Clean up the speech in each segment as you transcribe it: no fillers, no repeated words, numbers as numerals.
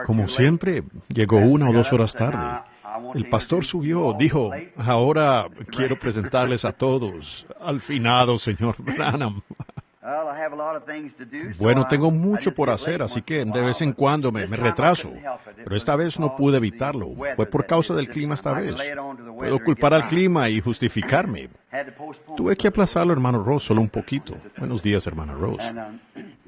Como siempre, llegó 1 o 2 horas tarde. El pastor subió, dijo, ahora quiero presentarles a todos al finado señor Branham. Bueno, tengo mucho por hacer, así que de vez en cuando me retraso. Pero esta vez no pude evitarlo. Fue por causa del clima esta vez. Puedo culpar al clima y justificarme. Tuve que aplazarlo, hermano Ross, solo un poquito. Buenos días, hermana Ross.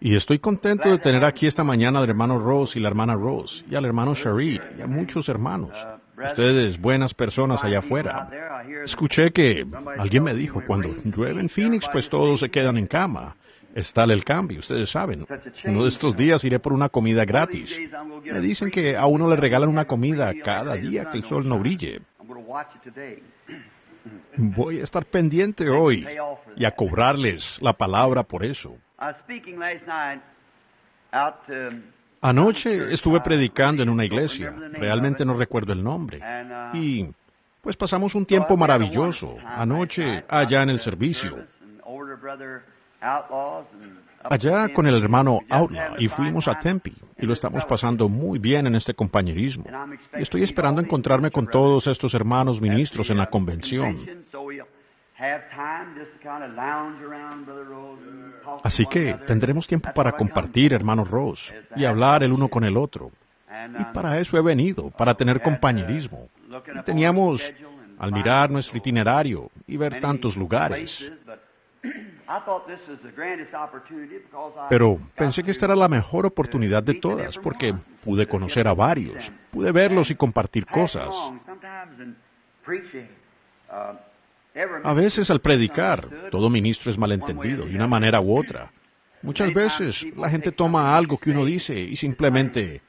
Y estoy contento de tener aquí esta mañana al hermano Ross y la hermana Ross, y al hermano Sharid, y a muchos hermanos. Ustedes, buenas personas allá afuera. Escuché que alguien me dijo, cuando llueve en Phoenix, pues todos se quedan en cama. Es tal el cambio, ustedes saben. Uno de estos días iré por una comida gratis. Me dicen que a uno le regalan una comida cada día que el sol no brille. Voy a estar pendiente hoy y a cobrarles la palabra por eso. Anoche estuve predicando en una iglesia, realmente no recuerdo el nombre, y pues pasamos un tiempo maravilloso anoche allá en el servicio. Allá con el hermano Outlaw y fuimos a Tempe y lo estamos pasando muy bien en este compañerismo. Y estoy esperando encontrarme con todos estos hermanos ministros en la convención. Así que tendremos tiempo para compartir, hermano Ross, y hablar el uno con el otro. Y para eso he venido, para tener compañerismo. Y teníamos, al mirar nuestro itinerario y ver tantos lugares, pero pensé que esta era la mejor oportunidad de todas, porque pude conocer a varios, pude verlos y compartir cosas. A veces al predicar, todo ministro es malentendido, de una manera u otra. Muchas veces la gente toma algo que uno dice y simplemente,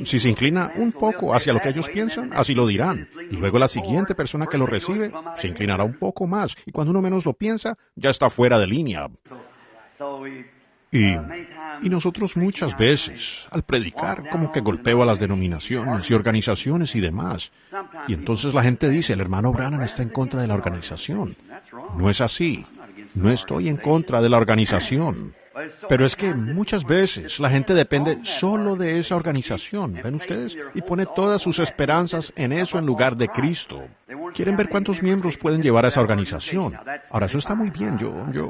si se inclina un poco hacia lo que ellos piensan, así lo dirán. Y luego la siguiente persona que lo recibe se inclinará un poco más. Y cuando uno menos lo piensa, ya está fuera de línea. Y nosotros muchas veces, al predicar, como que golpeo a las denominaciones y organizaciones y demás. Y entonces la gente dice, el hermano Branham está en contra de la organización. No es así. No estoy en contra de la organización. Pero es que muchas veces la gente depende solo de esa organización, ¿ven ustedes? Y pone todas sus esperanzas en eso en lugar de Cristo. Quieren ver cuántos miembros pueden llevar a esa organización. Ahora, eso está muy bien,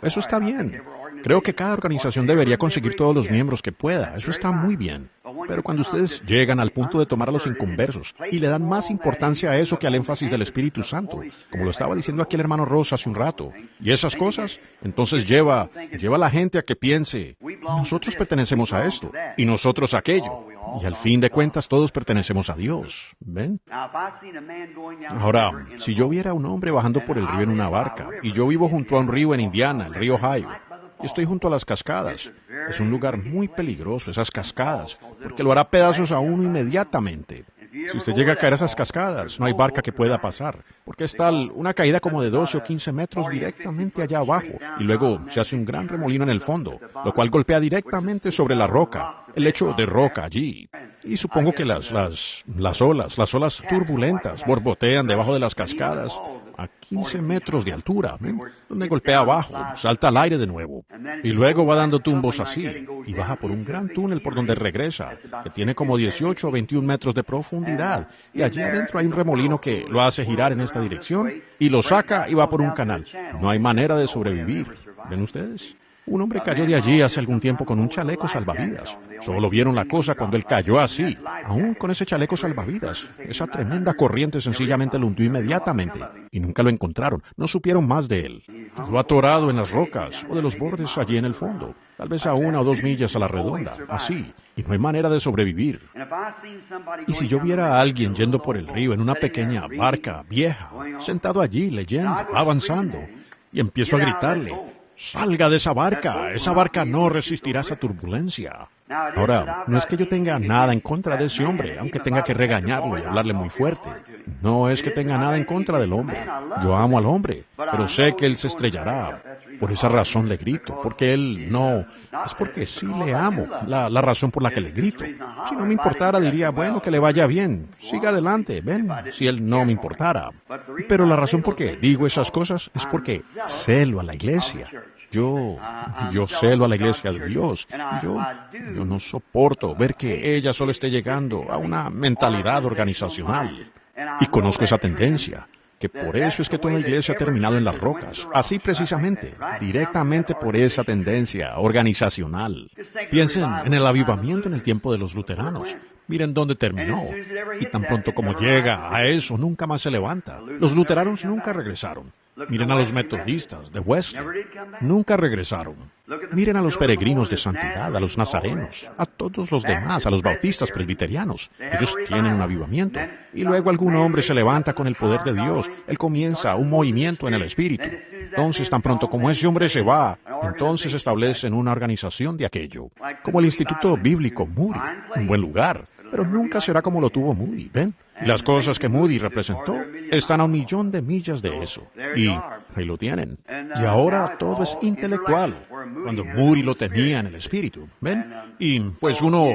eso está bien. Creo que cada organización debería conseguir todos los miembros que pueda, eso está muy bien. Pero cuando ustedes llegan al punto de tomar a los inconversos y le dan más importancia a eso que al énfasis del Espíritu Santo, como lo estaba diciendo aquí el hermano Ross hace un rato, y esas cosas, entonces lleva a la gente a que piense, nosotros pertenecemos a esto, y nosotros a aquello, y al fin de cuentas todos pertenecemos a Dios, ¿ven? Ahora, si yo viera a un hombre bajando por el río en una barca, y yo vivo junto a un río en Indiana, el río Ohio, y estoy junto a las cascadas. Es un lugar muy peligroso, esas cascadas, porque lo hará pedazos a uno inmediatamente. Si usted llega a caer a esas cascadas, no hay barca que pueda pasar, porque es tal una caída como de 12 o 15 metros directamente allá abajo, y luego se hace un gran remolino en el fondo, lo cual golpea directamente sobre la roca, el lecho de roca allí. Y supongo que las olas turbulentas borbotean debajo de las cascadas a 15 metros de altura, ¿ven? Donde golpea abajo, salta al aire de nuevo, y luego va dando tumbos así, y baja por un gran túnel por donde regresa, que tiene como 18 o 21 metros de profundidad, y allí adentro hay un remolino que lo hace girar en esta dirección, y lo saca y va por un canal. No hay manera de sobrevivir, ¿ven ustedes? Un hombre cayó de allí hace algún tiempo con un chaleco salvavidas. Solo vieron la cosa cuando él cayó así, aún con ese chaleco salvavidas. Esa tremenda corriente sencillamente lo hundió inmediatamente y nunca lo encontraron. No supieron más de él. Lo atorado en las rocas o de los bordes allí en el fondo, tal vez a 1 o 2 millas a la redonda, así, y no hay manera de sobrevivir. Y si yo viera a alguien yendo por el río en una pequeña barca vieja, sentado allí leyendo, avanzando, y empiezo a gritarle, ¡salga de esa barca no resistirá esa turbulencia! Ahora, no es que yo tenga nada en contra de ese hombre, aunque tenga que regañarlo y hablarle muy fuerte. No es que tenga nada en contra del hombre. Yo amo al hombre, pero sé que él se estrellará. Por esa razón le grito, porque él no... Es porque sí le amo, la razón por la que le grito. Si no me importara, diría, bueno, que le vaya bien, siga adelante, ven, si él no me importara. Pero la razón por qué digo esas cosas es porque celo a la iglesia. Yo, yo celo a la Iglesia de Dios. Yo no soporto ver que ella solo esté llegando a una mentalidad organizacional. Y conozco esa tendencia, que por eso es que toda iglesia ha terminado en las rocas. Así precisamente, directamente por esa tendencia organizacional. Piensen en el avivamiento en el tiempo de los luteranos. Miren dónde terminó. Y tan pronto como llega a eso, nunca más se levanta. Los luteranos nunca regresaron. Miren a los metodistas de Wesley. Nunca regresaron. Miren a los peregrinos de santidad, a los nazarenos, a todos los demás, a los bautistas presbiterianos. Ellos tienen un avivamiento. Y luego algún hombre se levanta con el poder de Dios. Él comienza un movimiento en el Espíritu. Entonces, tan pronto como ese hombre se va, entonces establecen una organización de aquello. Como el Instituto Bíblico Moody, un buen lugar. Pero nunca será como lo tuvo Moody, ¿ven? Y las cosas que Moody representó están a 1,000,000 de millas de eso. Y ahí lo tienen. Y ahora todo es intelectual, cuando Moody lo tenía en el espíritu, ¿ven? Y pues uno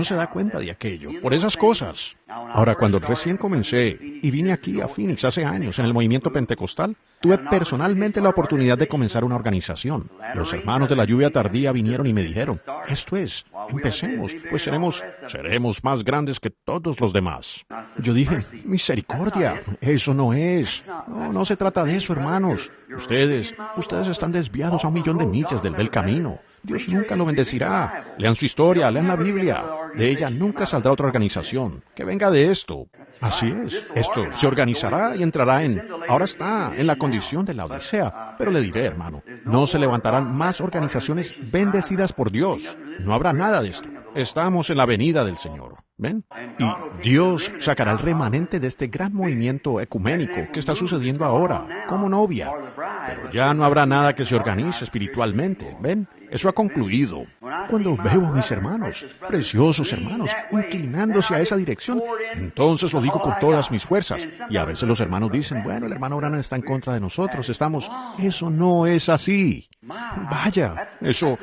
se da cuenta de aquello, por esas cosas. Ahora, cuando recién comencé y vine aquí a Phoenix hace años en el movimiento pentecostal, tuve personalmente la oportunidad de comenzar una organización. Los hermanos de la lluvia tardía vinieron y me dijeron, esto es, empecemos, pues seremos más grandes que todos los demás. Yo dije, misericordia, eso no es. No se trata de eso, hermanos. Ustedes están desviados a 1,000,000 de millas del camino. Dios nunca lo bendecirá. Lean su historia, lean la Biblia. De ella nunca saldrá otra organización. Que venga de esto. Así es. Esto se organizará y entrará ahora está en la condición de la Odisea. Pero le diré, hermano, no se levantarán más organizaciones bendecidas por Dios. No habrá nada de esto. Estamos en la venida del Señor. ¿Ven? Y Dios sacará el remanente de este gran movimiento ecuménico que está sucediendo ahora, como novia. Pero ya no habrá nada que se organice espiritualmente. ¿Ven? Eso ha concluido. Cuando veo a mis hermanos, preciosos hermanos, inclinándose a esa dirección, entonces lo digo con todas mis fuerzas. Y a veces los hermanos dicen, bueno, el hermano Branham está en contra de nosotros, Eso no es así. Vaya, eso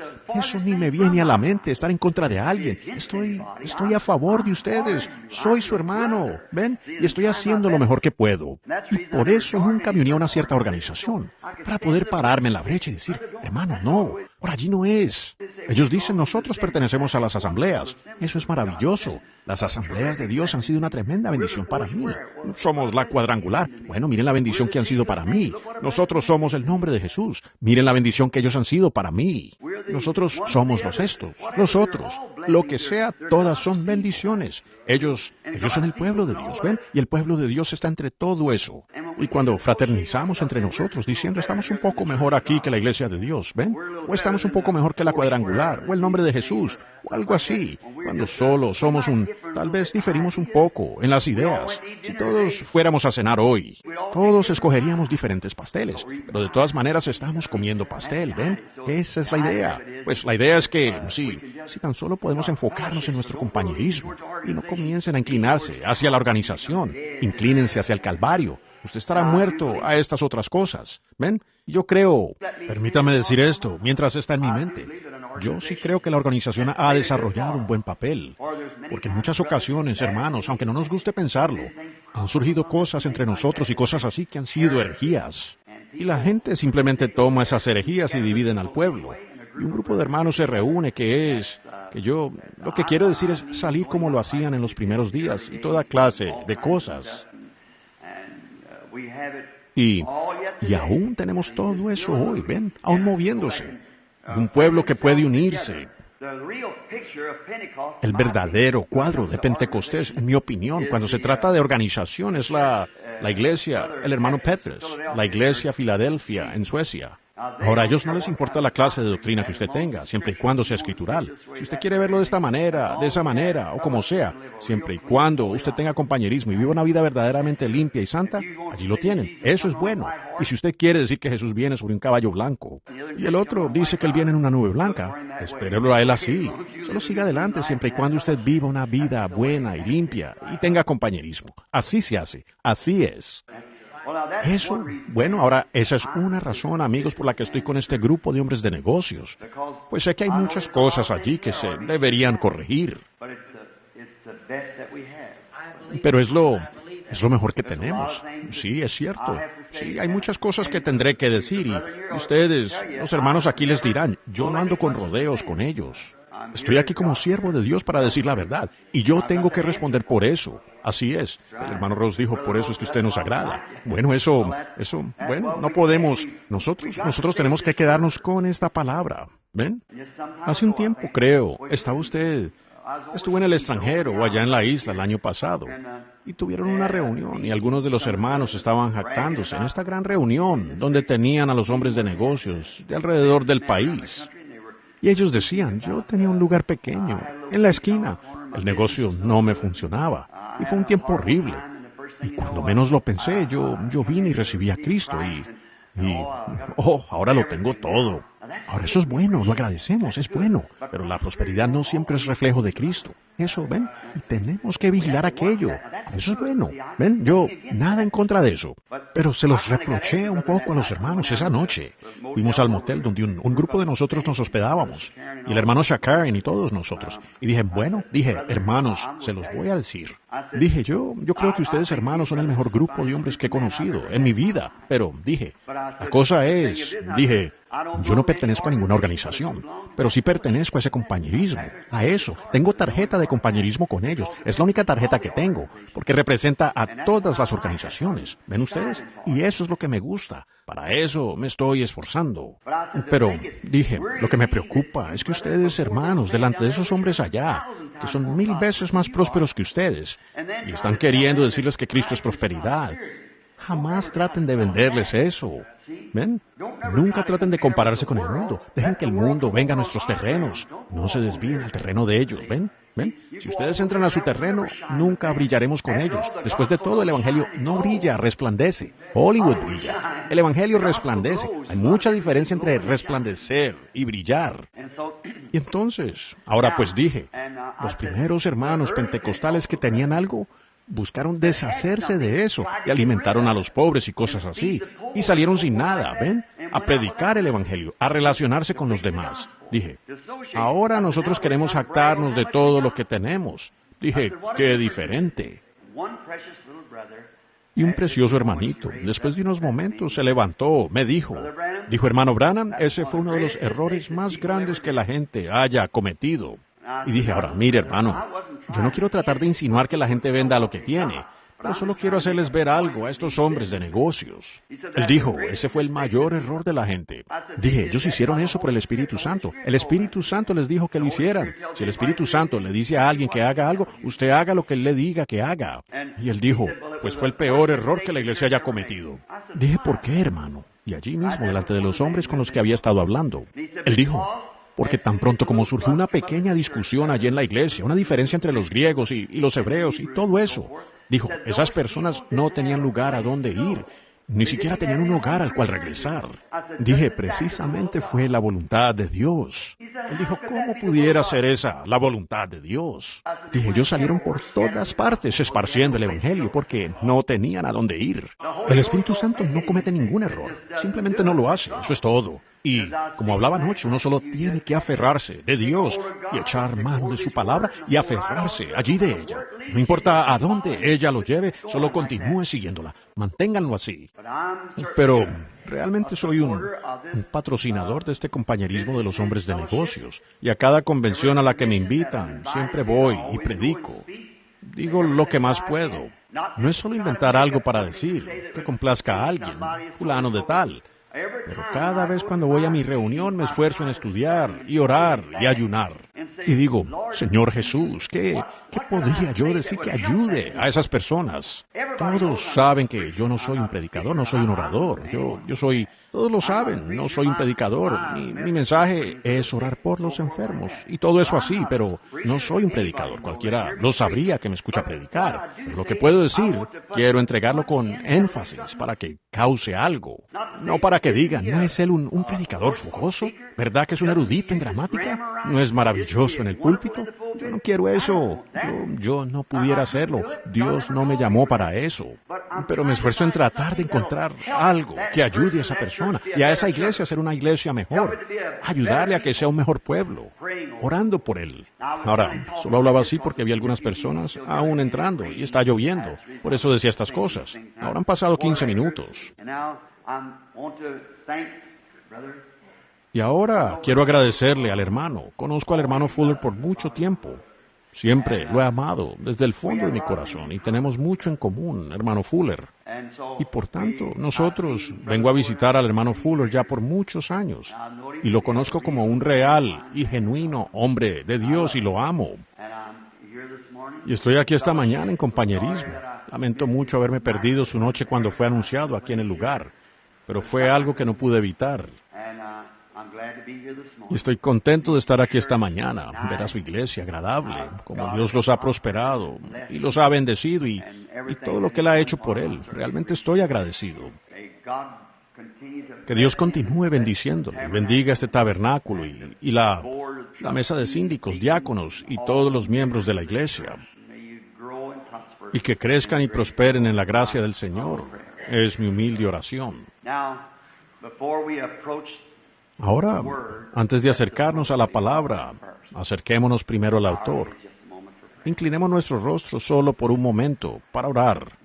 ni me viene a la mente, estar en contra de alguien. Estoy a favor de ustedes. Soy su hermano, ¿ven? Y estoy haciendo lo mejor que puedo. Y por eso nunca me uní a una cierta organización, para poder pararme en la brecha y decir, hermano, no, por allí no es. Ellos dicen, nosotros pertenecemos a las asambleas. Eso es maravilloso. Las asambleas de Dios han sido una tremenda bendición para mí. Somos la cuadrangular. Bueno, miren la bendición que han sido para mí. Nosotros somos el nombre de Jesús. Miren la bendición que ellos han sido para mí. Nosotros somos los estos, los otros. Lo que sea, todas son bendiciones. Ellos son el pueblo de Dios, ¿ven? Y el pueblo de Dios está entre todo eso. Y cuando fraternizamos entre nosotros diciendo estamos un poco mejor aquí que la iglesia de Dios, ¿ven? O estamos un poco mejor que la cuadrangular, o el nombre de Jesús, o algo así. Cuando solo somos tal vez diferimos un poco en las ideas. Si todos fuéramos a cenar hoy, todos escogeríamos diferentes pasteles, pero de todas maneras estamos comiendo pastel, ¿ven? Esa es la idea. Pues la idea es que, si tan solo podemos enfocarnos en nuestro compañerismo y no comiencen a inclinarse hacia la organización, inclínense hacia el Calvario. Usted estará muerto a estas otras cosas. ¿Ven? Yo creo, permítame decir esto, mientras está en mi mente, yo sí creo que la organización ha desarrollado un buen papel. Porque en muchas ocasiones, hermanos, aunque no nos guste pensarlo, han surgido cosas entre nosotros y cosas así que han sido herejías. Y la gente simplemente toma esas herejías y dividen al pueblo. Y un grupo de hermanos se reúne lo que quiero decir es salir como lo hacían en los primeros días y toda clase de cosas. Y aún tenemos todo eso hoy, ¿ven? Aún moviéndose. Un pueblo que puede unirse. El verdadero cuadro de Pentecostés, en mi opinión, cuando se trata de organización, es la iglesia, el hermano Petrus, la iglesia Filadelfia en Suecia. Ahora, a ellos no les importa la clase de doctrina que usted tenga, siempre y cuando sea escritural. Si usted quiere verlo de esta manera, de esa manera, o como sea, siempre y cuando usted tenga compañerismo y viva una vida verdaderamente limpia y santa, allí lo tienen. Eso es bueno. Y si usted quiere decir que Jesús viene sobre un caballo blanco, y el otro dice que Él viene en una nube blanca, espérelo a Él así. Solo siga adelante siempre y cuando usted viva una vida buena y limpia y tenga compañerismo. Así se hace. Así es. Eso, bueno, ahora esa es una razón, amigos, por la que estoy con este grupo de hombres de negocios. Pues sé que hay muchas cosas allí que se deberían corregir. Pero es lo Es lo mejor que tenemos. Sí, es cierto. Sí, hay muchas cosas que tendré que decir y ustedes, los hermanos aquí les dirán, yo no ando con rodeos con ellos. Estoy aquí como siervo de Dios para decir la verdad y yo tengo que responder por eso. Así es. El hermano Rose dijo, por eso es que usted nos agrada. Bueno, bueno, no podemos. Nosotros tenemos que quedarnos con esta palabra. ¿Ven? Hace un tiempo, creo, estuvo en el extranjero o allá en la isla el año pasado y tuvieron una reunión y algunos de los hermanos estaban jactándose en esta gran reunión donde tenían a los hombres de negocios de alrededor del país. Y ellos decían, yo tenía un lugar pequeño, en la esquina. El negocio no me funcionaba y fue un tiempo horrible. Y cuando menos lo pensé, yo vine y recibí a Cristo ahora lo tengo todo. Ahora eso es bueno, lo agradecemos, es bueno. Pero la prosperidad no siempre es reflejo de Cristo. Eso, ¿ven? Y tenemos que vigilar aquello. Eso es bueno. ¿Ven? Yo, nada en contra de eso. Pero se los reproché un poco a los hermanos esa noche. Fuimos al motel donde un grupo de nosotros nos hospedábamos. Y el hermano Shakaren y todos nosotros. Y dije, hermanos, se los voy a decir. Dije, yo creo que ustedes hermanos son el mejor grupo de hombres que he conocido en mi vida. Pero dije, la cosa es, yo no pertenezco a ninguna organización, pero sí pertenezco a ese compañerismo, a eso. Tengo tarjeta de compañerismo con ellos. Es la única tarjeta que tengo, porque representa a todas las organizaciones. ¿Ven ustedes? Y eso es lo que me gusta. Para eso me estoy esforzando. Pero dije, lo que me preocupa es que ustedes, hermanos, delante de esos hombres allá, que son 1000 veces más prósperos que ustedes, y están queriendo decirles que Cristo es prosperidad, jamás traten de venderles eso. ¿Ven? Nunca traten de compararse con el mundo. Dejen que el mundo venga a nuestros terrenos. No se desvíen al terreno de ellos. ¿Ven? Si ustedes entran a su terreno, nunca brillaremos con ellos. Después de todo, el Evangelio no brilla, resplandece. Hollywood brilla. El Evangelio resplandece. Hay mucha diferencia entre resplandecer y brillar. Y entonces, ahora pues dije, los primeros hermanos pentecostales que tenían algo, buscaron deshacerse de eso y alimentaron a los pobres y cosas así. Y salieron sin nada, ¿ven? A predicar el Evangelio, a relacionarse con los demás. Dije, ahora nosotros queremos jactarnos de todo lo que tenemos. Dije, qué diferente. Y un precioso hermanito, después de unos momentos, se levantó, me dijo, hermano Branham, ese fue uno de los errores más grandes que la gente haya cometido. Y dije, ahora, mire hermano, yo no quiero tratar de insinuar que la gente venda lo que tiene, pero solo quiero hacerles ver algo a estos hombres de negocios. Él dijo, ese fue el mayor error de la gente. Dije, ellos hicieron eso por el Espíritu Santo. El Espíritu Santo les dijo que lo hicieran. Si el Espíritu Santo le dice a alguien que haga algo, usted haga lo que él le diga que haga. Y él dijo, pues fue el peor error que la iglesia haya cometido. Dije, ¿por qué, hermano? Y allí mismo, delante de los hombres con los que había estado hablando. Él dijo, porque tan pronto como surgió una pequeña discusión allí en la iglesia, una diferencia entre los griegos y los hebreos y todo eso, dijo, esas personas no tenían lugar a dónde ir, ni siquiera tenían un hogar al cual regresar. Dije, precisamente fue la voluntad de Dios. Él dijo, ¿cómo pudiera ser esa la voluntad de Dios? Dije, ellos salieron por todas partes esparciendo el Evangelio porque no tenían a dónde ir. El Espíritu Santo no comete ningún error, simplemente no lo hace, eso es todo. Y, como hablaba anoche, uno solo tiene que aferrarse de Dios y echar mano de su palabra y aferrarse allí de ella. No importa a dónde ella lo lleve, solo continúe siguiéndola. Manténganlo así. Pero realmente soy un patrocinador de este compañerismo de los hombres de negocios. Y a cada convención a la que me invitan, siempre voy y predico. Digo lo que más puedo. No es solo inventar algo para decir que complazca a alguien, fulano de tal. Pero cada vez cuando voy a mi reunión me esfuerzo en estudiar y orar y ayunar. Y digo, Señor Jesús, ¿qué podría yo decir que ayude a esas personas? Todos saben que yo no soy un predicador, no soy un orador. Yo soy, todos lo saben, no soy un predicador. Mi mensaje es orar por los enfermos y todo eso así, pero no soy un predicador. Cualquiera lo sabría que me escucha predicar. Pero lo que puedo decir, quiero entregarlo con énfasis para que cause algo. No para que digan, ¿no es él un predicador fogoso? ¿Verdad que es un erudito en gramática? ¿No es maravilloso en el púlpito? Yo no quiero eso. Yo no pudiera hacerlo. Dios no me llamó para eso. Pero me esfuerzo en tratar de encontrar algo que ayude a esa persona y a esa iglesia a ser una iglesia mejor. Ayudarle a que sea un mejor pueblo. orando por él. Ahora, solo hablaba así porque había algunas personas aún entrando y está lloviendo. Por eso decía estas cosas. Ahora han pasado 15 minutos. Y ahora quiero agradecerle al hermano. Conozco al hermano Fuller por mucho tiempo. Siempre lo he amado desde el fondo de mi corazón y tenemos mucho en común, hermano Fuller. Y por tanto, vengo a visitar al hermano Fuller ya por muchos años y lo conozco como un real y genuino hombre de Dios y lo amo. Y estoy aquí esta mañana en compañerismo. Lamento mucho haberme perdido su noche cuando fue anunciado aquí en el lugar, pero fue algo que no pude evitar. Y estoy contento de estar aquí esta mañana, ver a su iglesia agradable, como Dios los ha prosperado y los ha bendecido y todo lo que Él ha hecho por Él. Realmente estoy agradecido. Que Dios continúe bendiciéndole y bendiga este tabernáculo y la mesa de síndicos, diáconos y todos los miembros de la iglesia. Y que crezcan y prosperen en la gracia del Señor. Es mi humilde oración. Ahora, antes de acercarnos a la palabra, acerquémonos primero al autor. Inclinemos nuestros rostros solo por un momento para orar.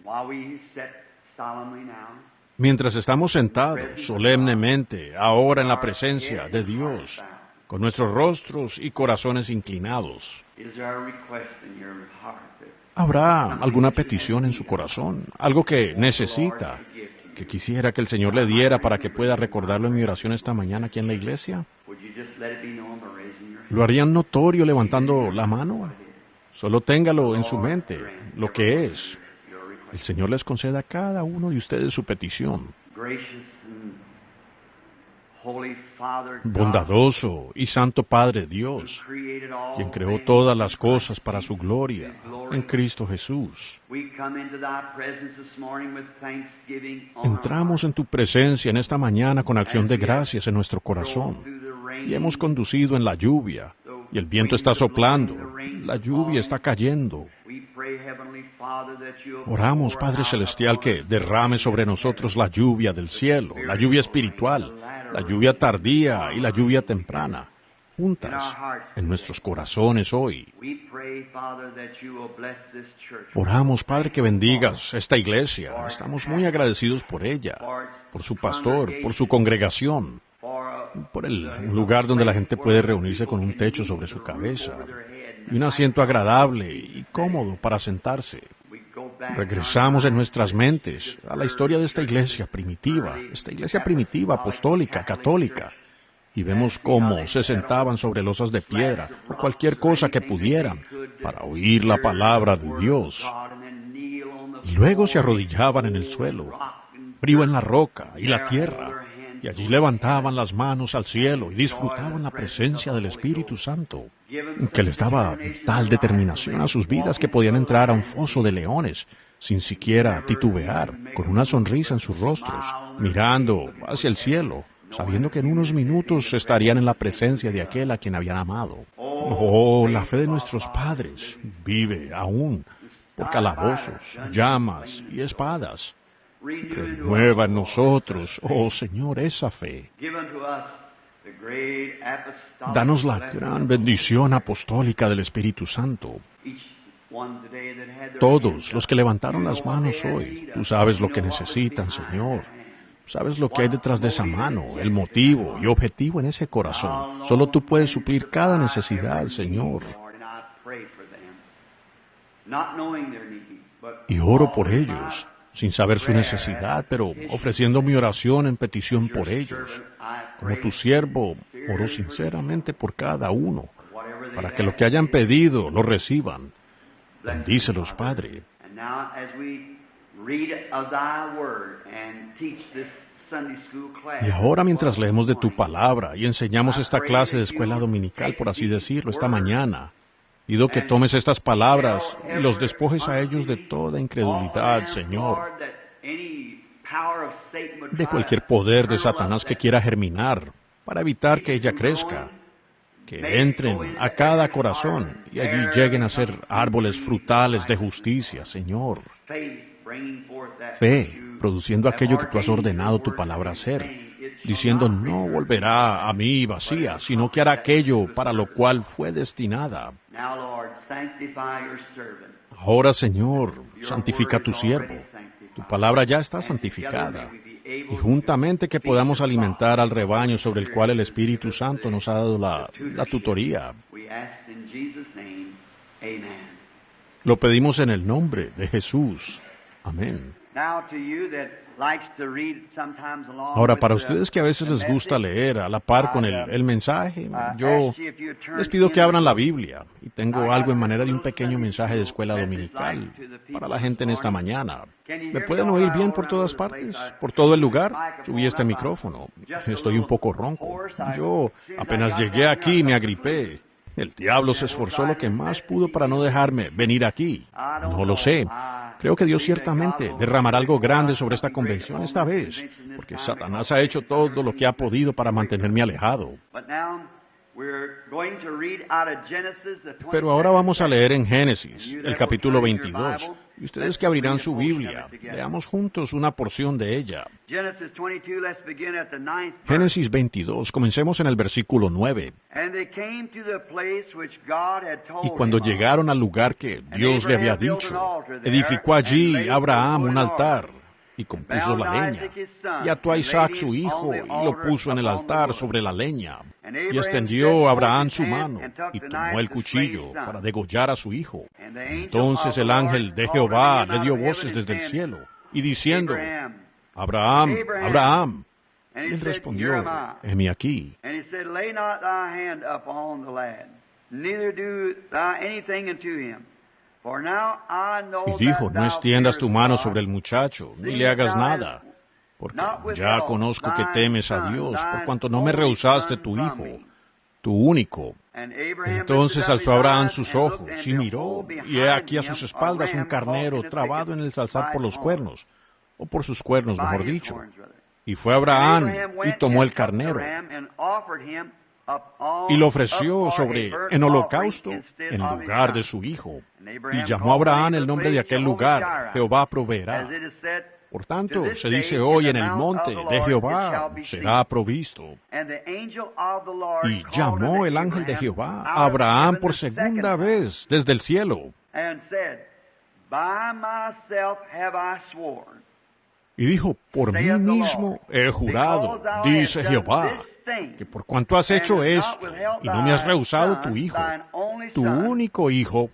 Mientras estamos sentados solemnemente, ahora en la presencia de Dios, con nuestros rostros y corazones inclinados, ¿habrá alguna petición en su corazón? ¿Algo que necesita? ¿Que quisiera que el Señor le diera para que pueda recordarlo en mi oración esta mañana aquí en la iglesia? ¿Lo harían notorio levantando la mano? Solo téngalo en su mente, lo que es. El Señor les conceda a cada uno de ustedes su petición. Bondadoso y santo Padre Dios, quien creó todas las cosas para su gloria, en Cristo Jesús. Entramos en tu presencia en esta mañana con acción de gracias en nuestro corazón. Y hemos conducido en la lluvia, y el viento está soplando, la lluvia está cayendo. Oramos, Padre Celestial, que derrame sobre nosotros la lluvia del cielo, la lluvia espiritual, la lluvia tardía y la lluvia temprana, juntas en nuestros corazones hoy. Oramos, Padre, que bendigas esta iglesia. Estamos muy agradecidos por ella, por su pastor, por su congregación, por el lugar donde la gente puede reunirse con un techo sobre su cabeza y un asiento agradable y cómodo para sentarse. Regresamos en nuestras mentes a la historia de esta iglesia primitiva apostólica, católica, y vemos cómo se sentaban sobre losas de piedra o cualquier cosa que pudieran para oír la palabra de Dios. Y luego se arrodillaban en el suelo, frío en la roca y la tierra, y allí levantaban las manos al cielo y disfrutaban la presencia del Espíritu Santo, que les daba tal determinación a sus vidas que podían entrar a un foso de leones sin siquiera titubear, con una sonrisa en sus rostros, mirando hacia el cielo, sabiendo que en unos minutos estarían en la presencia de aquel a quien habían amado. Oh, la fe de nuestros padres vive aún por calabozos, llamas y espadas. Renueva en nosotros, oh Señor, esa fe. Danos la gran bendición apostólica del Espíritu Santo. Todos los que levantaron las manos hoy, tú sabes lo que necesitan, Señor. Sabes lo que hay detrás de esa mano, el motivo y objetivo en ese corazón. Solo tú puedes suplir cada necesidad, Señor. Y oro por ellos, sin saber su necesidad, pero ofreciendo mi oración en petición por ellos. Como tu siervo, oro sinceramente por cada uno, para que lo que hayan pedido lo reciban. Bendícelos, Padre. Y ahora, mientras leemos de tu palabra y enseñamos esta clase de escuela dominical, por así decirlo, esta mañana, pido que tomes estas palabras y los despojes a ellos de toda incredulidad, Señor, de cualquier poder de Satanás que quiera germinar, para evitar que ella crezca, que entren a cada corazón y allí lleguen a ser árboles frutales de justicia, Señor. Fe, produciendo aquello que tú has ordenado tu palabra hacer, diciendo, no volverá a mí vacía, sino que hará aquello para lo cual fue destinada. Ahora, Señor, santifica a tu siervo. Tu palabra ya está santificada. Y juntamente que podamos alimentar al rebaño sobre el cual el Espíritu Santo nos ha dado la tutoría. Lo pedimos en el nombre de Jesús. Amén. Ahora, para ustedes que a veces les gusta leer a la par con el mensaje, yo les pido que abran la Biblia. Y tengo algo en manera de un pequeño mensaje de escuela dominical para la gente en esta mañana. ¿Me pueden oír bien por todas partes? ¿Por todo el lugar? Subí este micrófono. Estoy un poco ronco. Yo apenas llegué aquí y me agripé. El diablo se esforzó lo que más pudo para no dejarme venir aquí. No lo sé. Creo que Dios ciertamente derramará algo grande sobre esta convención esta vez, porque Satanás ha hecho todo lo que ha podido para mantenerme alejado. Pero ahora vamos a leer en Génesis, el capítulo 22. Y ustedes que abrirán su Biblia, leamos juntos una porción de ella. Génesis 22, comencemos en el versículo 9. Y cuando llegaron al lugar que Dios le había dicho, edificó allí Abraham un altar y compuso la leña, y ató a Isaac su hijo y lo puso en el altar sobre la leña. Y extendió Abraham su mano y tomó el cuchillo para degollar a su hijo. Entonces el ángel de Jehová le dio voces desde el cielo y diciendo, Abraham, Abraham. Y él respondió, heme aquí. Y dijo, no extiendas tu mano sobre el muchacho, ni le hagas nada, porque ya conozco que temes a Dios, por cuanto no me rehusaste tu hijo, tu único. Entonces alzó Abraham sus ojos y miró, y he aquí a sus espaldas un carnero trabado en el zarzal por los cuernos, o por sus cuernos, mejor dicho. Y fue Abraham y tomó el carnero y lo ofreció en holocausto en lugar de su hijo. Y llamó a Abraham el nombre de aquel lugar, Jehová proveerá. Por tanto, se dice hoy, en el monte de Jehová será provisto. Y llamó el ángel de Jehová a Abraham por segunda vez desde el cielo. Y dijo, por mí mismo he jurado, dice Jehová, que por cuanto has hecho esto y no me has rehusado tu hijo, tu único hijo,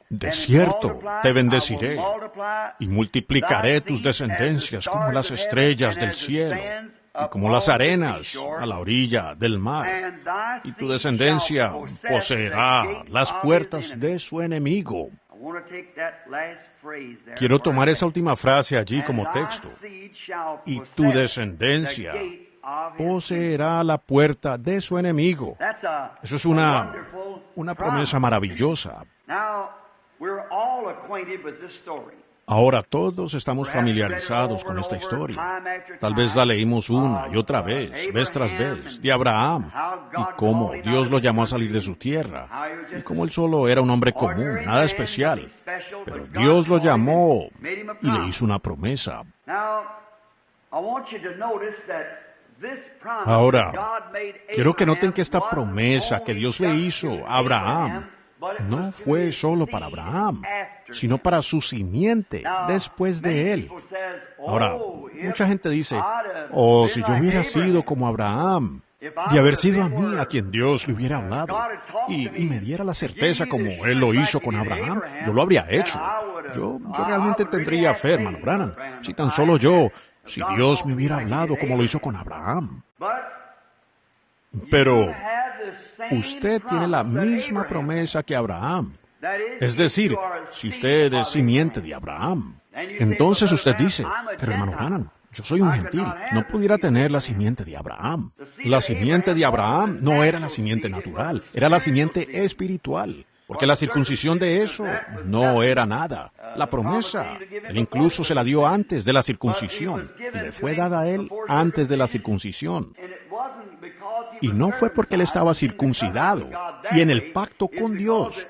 de cierto te bendeciré y multiplicaré tus descendencias como las estrellas del cielo y como las arenas a la orilla del mar. Y tu descendencia poseerá las puertas de su enemigo. Quiero tomar esa última frase allí como texto. Y tu descendencia poseerá la puerta de su enemigo. Eso es una promesa maravillosa. Ahora todos estamos familiarizados con esta historia. Tal vez la leímos una y otra vez tras vez, de Abraham, y cómo Dios lo llamó a salir de su tierra, y cómo él solo era un hombre común, nada especial. Pero Dios lo llamó y le hizo una promesa. Ahora, quiero que noten que esta promesa que Dios le hizo a Abraham no fue solo para Abraham, sino para su simiente después de él. Ahora, mucha gente dice, si yo hubiera sido como Abraham, de haber sido a mí a quien Dios le hubiera hablado, y me diera la certeza como Él lo hizo con Abraham, yo lo habría hecho. Yo realmente tendría fe, hermano Branham, si tan solo si Dios me hubiera hablado como lo hizo con Abraham. Pero usted tiene la misma promesa que Abraham. Es decir, si usted es simiente de Abraham, entonces usted dice, pero hermano Branham, yo soy un gentil, no pudiera tener la simiente de Abraham. La simiente de Abraham no era la simiente natural, era la simiente espiritual, porque la circuncisión de eso no era nada. La promesa, él incluso se la dio antes de la circuncisión, le fue dada a él antes de la circuncisión. Y no fue porque él estaba circuncidado y en el pacto con Dios,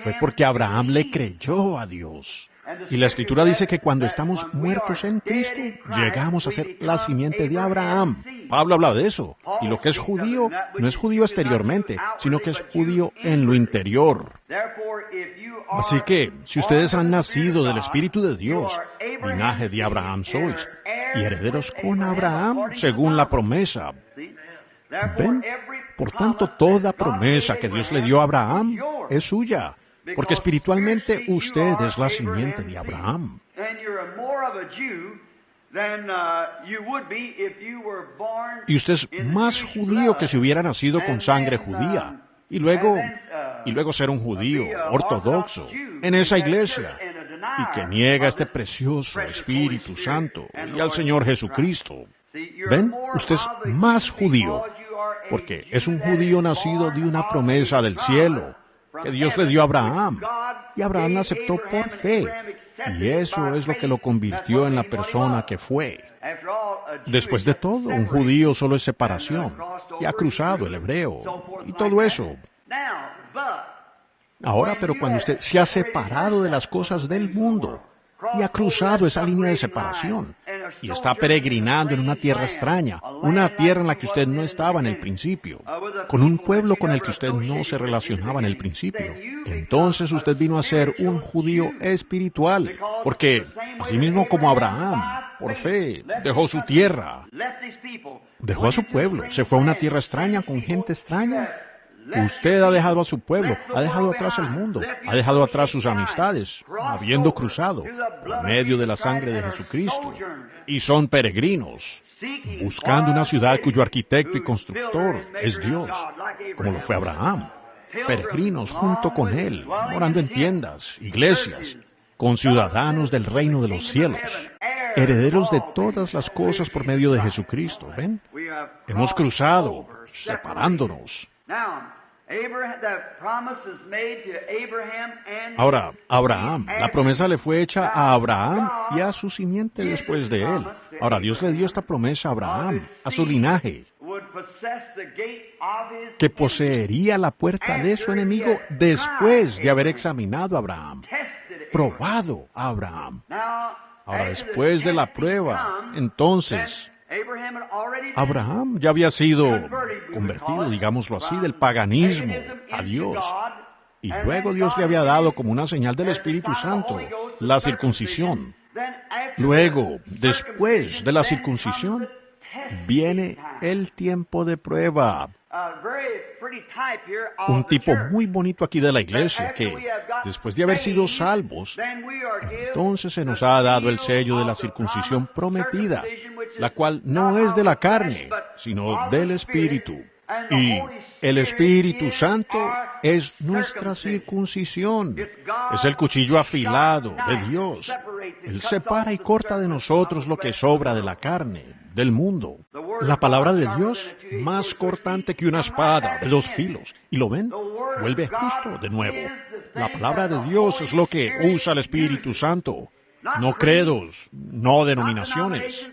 fue porque Abraham le creyó a Dios. Y la Escritura dice que cuando estamos muertos en Cristo, llegamos a ser la simiente de Abraham. Pablo habla de eso. Y lo que es judío, no es judío exteriormente, sino que es judío en lo interior. Así que, si ustedes han nacido del Espíritu de Dios, linaje de Abraham sois, y herederos con Abraham, según la promesa. ¿Ven? Por tanto, toda promesa que Dios le dio a Abraham es suya. Porque espiritualmente usted es la simiente de Abraham. Y usted es más judío que si hubiera nacido con sangre judía. Y luego ser un judío ortodoxo en esa iglesia. Y que niega este precioso Espíritu Santo y al Señor Jesucristo. ¿Ven? Usted es más judío. Porque es un judío nacido de una promesa del cielo que Dios le dio a Abraham, y Abraham la aceptó por fe, y eso es lo que lo convirtió en la persona que fue. Después de todo, un judío solo es separación, y ha cruzado el hebreo, y todo eso. Ahora, pero cuando usted se ha separado de las cosas del mundo, y ha cruzado esa línea de separación, y está peregrinando en una tierra extraña, una tierra en la que usted no estaba en el principio, con un pueblo con el que usted no se relacionaba en el principio, entonces usted vino a ser un judío espiritual, porque así mismo como Abraham, por fe, dejó su tierra, dejó a su pueblo, se fue a una tierra extraña con gente extraña. Usted ha dejado a su pueblo, ha dejado atrás el mundo, ha dejado atrás sus amistades, habiendo cruzado por medio de la sangre de Jesucristo. Y son peregrinos, buscando una ciudad cuyo arquitecto y constructor es Dios, como lo fue Abraham. Peregrinos junto con él, morando en tiendas, iglesias, con ciudadanos del reino de los cielos, herederos de todas las cosas por medio de Jesucristo. ¿Ven? Hemos cruzado, separándonos. Ahora, Abraham, la promesa le fue hecha a Abraham y a su simiente después de él. Ahora, Dios le dio esta promesa a Abraham, a su linaje, que poseería la puerta de su enemigo después de haber examinado a Abraham, probado a Abraham. Ahora, después de la prueba, entonces, Abraham ya había sido convertido, digámoslo así, del paganismo a Dios. Y luego Dios le había dado como una señal del Espíritu Santo la circuncisión. Luego, después de la circuncisión, viene el tiempo de prueba. Un tipo muy bonito aquí de la iglesia que, después de haber sido salvos, entonces se nos ha dado el sello de la circuncisión prometida, la cual no es de la carne, sino del Espíritu. Y el Espíritu Santo es nuestra circuncisión. Es el cuchillo afilado de Dios. Él separa y corta de nosotros lo que sobra de la carne, del mundo. La palabra de Dios, más cortante que una espada de dos filos. ¿Y lo ven? Vuelve justo de nuevo. La palabra de Dios es lo que usa el Espíritu Santo. No credos, no denominaciones,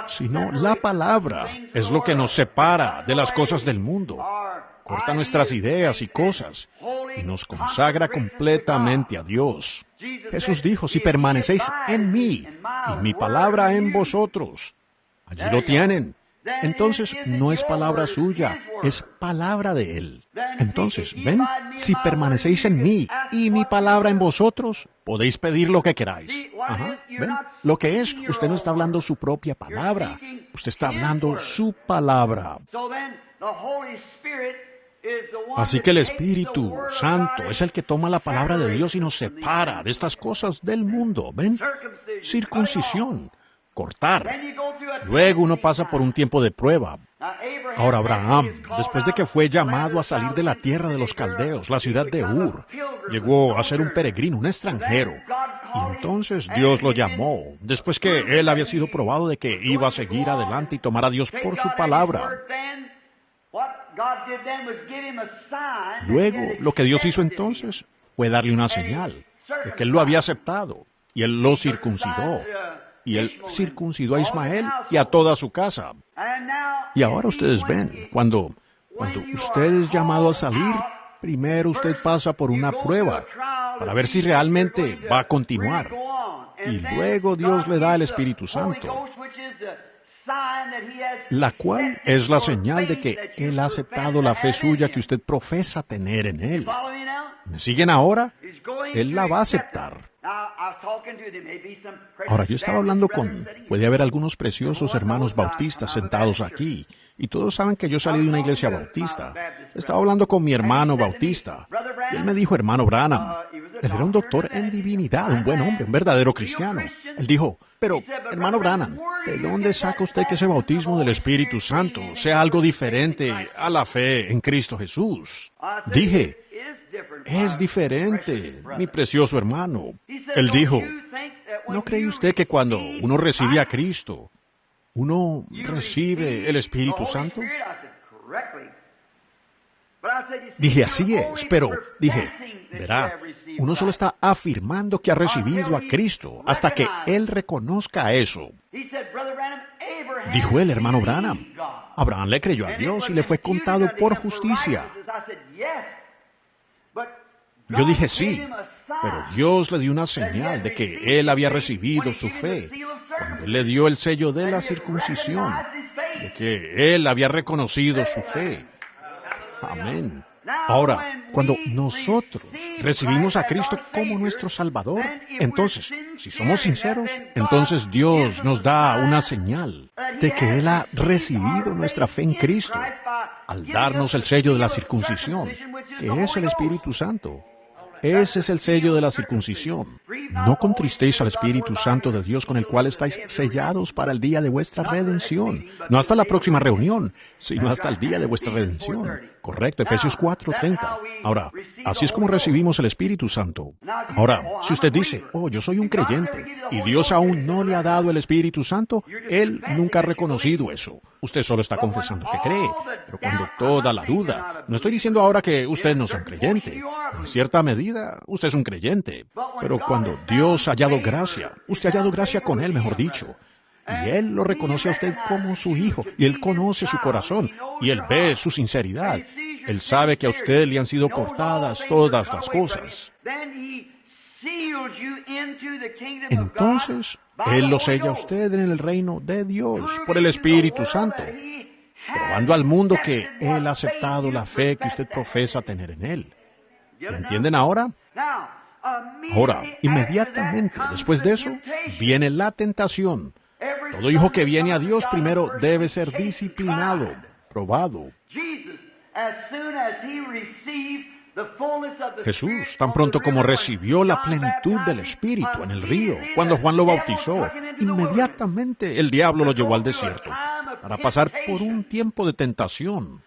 sino la palabra es lo que nos separa de las cosas del mundo, corta nuestras ideas y cosas y nos consagra completamente a Dios. Jesús dijo, si permanecéis en mí y mi palabra en vosotros, allí lo tienen. Entonces no es palabra suya, es palabra de Él. Entonces, ¿ven? Si permanecéis en mí y mi palabra en vosotros, podéis pedir lo que queráis. Ajá, ¿ven? Lo que es, usted no está hablando su propia palabra, usted está hablando su palabra. Así que el Espíritu Santo es el que toma la palabra de Dios y nos separa de estas cosas del mundo, ¿ven? Circuncisión, cortar. Luego uno pasa por un tiempo de prueba. Ahora Abraham, después de que fue llamado a salir de la tierra de los caldeos, la ciudad de Ur, llegó a ser un peregrino, un extranjero. Y entonces Dios lo llamó, después que él había sido probado de que iba a seguir adelante y tomar a Dios por su palabra. Luego, lo que Dios hizo entonces fue darle una señal de que él lo había aceptado, y él lo circuncidó. Y él circuncidó a Ismael y a toda su casa. Y ahora ustedes ven, cuando usted es llamado a salir, primero usted pasa por una prueba. para ver si realmente va a continuar. Y luego Dios le da el Espíritu Santo, la cual es la señal de que Él ha aceptado la fe suya que usted profesa tener en Él. ¿Me siguen ahora? Él la va a aceptar. Ahora, yo estaba hablando puede haber algunos preciosos hermanos bautistas sentados aquí, y todos saben que yo salí de una iglesia bautista. Estaba hablando con mi hermano bautista, y él me dijo, hermano Branham, él era un doctor en divinidad, un buen hombre, un verdadero cristiano. Él dijo, pero, hermano Branham, ¿de dónde saca usted que ese bautismo del Espíritu Santo sea algo diferente a la fe en Cristo Jesús? Dije, es diferente, mi precioso hermano. Él dijo, ¿no cree usted que cuando uno recibe a Cristo, uno recibe el Espíritu Santo? Dije, así es, pero dije, verá, uno solo está afirmando que ha recibido a Cristo hasta que Él reconozca eso. Dijo el hermano Branham, Abraham le creyó a Dios y le fue contado por justicia. Yo dije sí, pero Dios le dio una señal de que él había recibido su fe cuando él le dio el sello de la circuncisión, de que él había reconocido su fe. Amén. Ahora, cuando nosotros recibimos a Cristo como nuestro Salvador, entonces, si somos sinceros, entonces Dios nos da una señal de que Él ha recibido nuestra fe en Cristo al darnos el sello de la circuncisión, que es el Espíritu Santo. Ese es el sello de la circuncisión. No contristéis al Espíritu Santo de Dios con el cual estáis sellados para el día de vuestra redención. No hasta la próxima reunión, sino hasta el día de vuestra redención. Correcto, Efesios 4:30. Ahora, así es como recibimos el Espíritu Santo. Ahora, si usted dice, oh, yo soy un creyente, y Dios aún no le ha dado el Espíritu Santo, Él nunca ha reconocido eso. Usted solo está confesando que cree, pero cuando toda la duda, no estoy diciendo ahora que usted no es un creyente. En cierta medida, usted es un creyente. Pero cuando Dios ha hallado gracia, usted ha hallado gracia con Él, mejor dicho, y Él lo reconoce a usted como su hijo, y Él conoce su corazón, y Él ve su sinceridad. Él sabe que a usted le han sido cortadas todas las cosas. Entonces, Él lo sella a usted en el reino de Dios por el Espíritu Santo, probando al mundo que Él ha aceptado la fe que usted profesa tener en Él. ¿Lo entienden ahora? Ahora, inmediatamente después de eso, viene la tentación. Todo hijo que viene a Dios primero debe ser disciplinado, probado. Jesús, tan pronto como recibió la plenitud del Espíritu en el río, cuando Juan lo bautizó, inmediatamente el diablo lo llevó al desierto para pasar por un tiempo de tentación.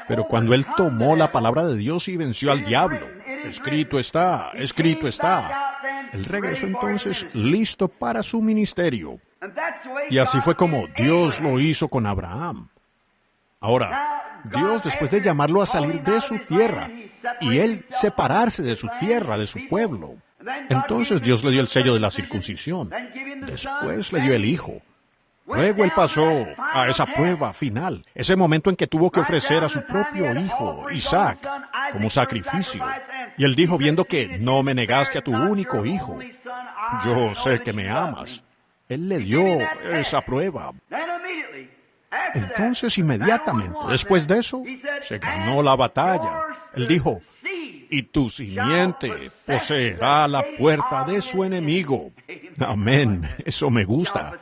Pero cuando él tomó la palabra de Dios y venció al diablo, escrito está, él regresó entonces listo para su ministerio. Y así fue como Dios lo hizo con Abraham. Ahora, Dios, después de llamarlo a salir de su tierra, y él separarse de su tierra, de su pueblo, entonces Dios le dio el sello de la circuncisión. Después le dio el hijo. Luego él pasó a esa prueba final, ese momento en que tuvo que ofrecer a su propio hijo, Isaac, como sacrificio. Y él dijo, viendo que no me negaste a tu único hijo, yo sé que me amas. Él le dio esa prueba. Entonces, inmediatamente, después de eso, se ganó la batalla. Él dijo, y tu simiente poseerá la puerta de su enemigo. Amén, eso me gusta.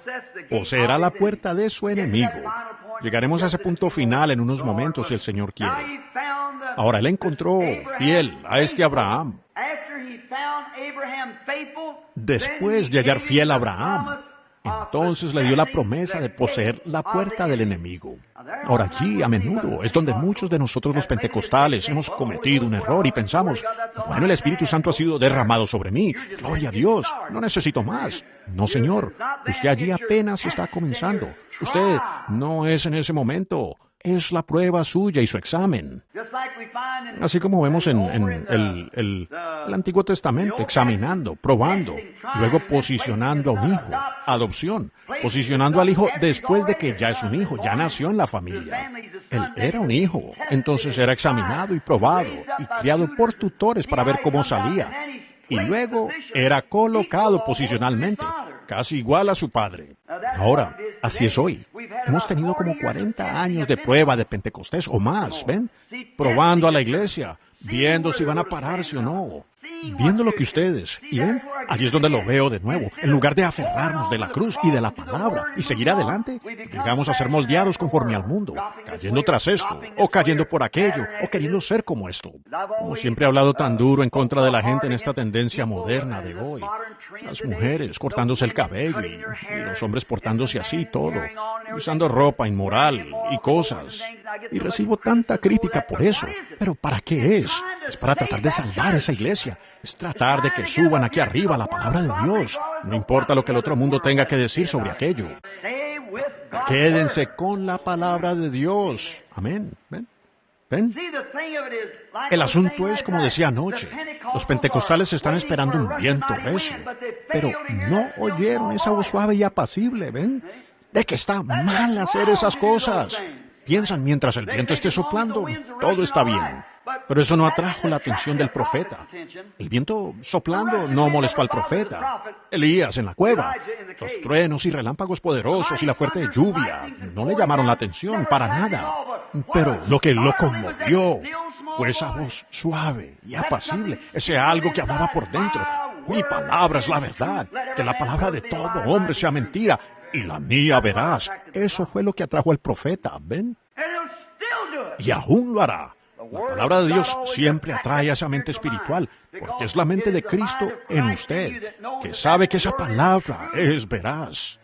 Poseerá la puerta de su enemigo. Llegaremos a ese punto final en unos momentos, si el Señor quiere. Ahora, él encontró fiel a este Abraham. Después de hallar fiel a Abraham, entonces le dio la promesa de poseer la puerta del enemigo. Ahora allí, a menudo, es donde muchos de nosotros los pentecostales hemos cometido un error y pensamos, bueno, el Espíritu Santo ha sido derramado sobre mí, gloria a Dios, no necesito más. No, Señor, usted allí apenas está comenzando. Usted no es en ese momento, es la prueba suya y su examen. Así como vemos en el Antiguo Testamento, examinando, probando, luego posicionando a un hijo, adopción, posicionando al hijo después de que ya es un hijo, ya nació en la familia. Él era un hijo, entonces era examinado y probado y criado por tutores para ver cómo salía. Y luego era colocado posicionalmente, casi igual a su padre. Ahora, así es hoy. Hemos tenido como 40 años de prueba de Pentecostés o más, ¿ven? Probando a la iglesia, viendo si van a pararse o no. Viendo lo que ustedes, y ven, allí es donde lo veo de nuevo. En lugar de aferrarnos de la cruz y de la palabra y seguir adelante, llegamos a ser moldeados conforme al mundo, cayendo tras esto, o cayendo por aquello, o queriendo ser como esto. Como siempre he hablado tan duro en contra de la gente en esta tendencia moderna de hoy. Las mujeres cortándose el cabello y los hombres portándose así y todo, y usando ropa inmoral y cosas. Y recibo tanta crítica por eso. Pero ¿para qué es? Es para tratar de salvar esa iglesia. Es tratar de que suban aquí arriba la palabra de Dios. No importa lo que el otro mundo tenga que decir sobre aquello. Quédense con la palabra de Dios. Amén. ¿Ven? ¿Ven? El asunto es, como decía anoche, los pentecostales están esperando un viento recio, pero no oyeron esa voz suave y apacible, ¿ven? De que está mal hacer esas cosas. Piensan mientras el viento esté soplando, todo está bien. Pero eso no atrajo la atención del profeta. El viento soplando no molestó al profeta. Elías en la cueva, los truenos y relámpagos poderosos y la fuerte lluvia no le llamaron la atención para nada. Pero lo que lo conmovió fue esa voz suave y apacible, ese algo que hablaba por dentro. Mi palabra es la verdad, que la palabra de todo hombre sea mentira, y la mía veraz. Eso fue lo que atrajo al profeta, ¿ven? Y aún lo hará. La palabra de Dios siempre atrae a esa mente espiritual, porque es la mente de Cristo en usted, que sabe que esa palabra es veraz.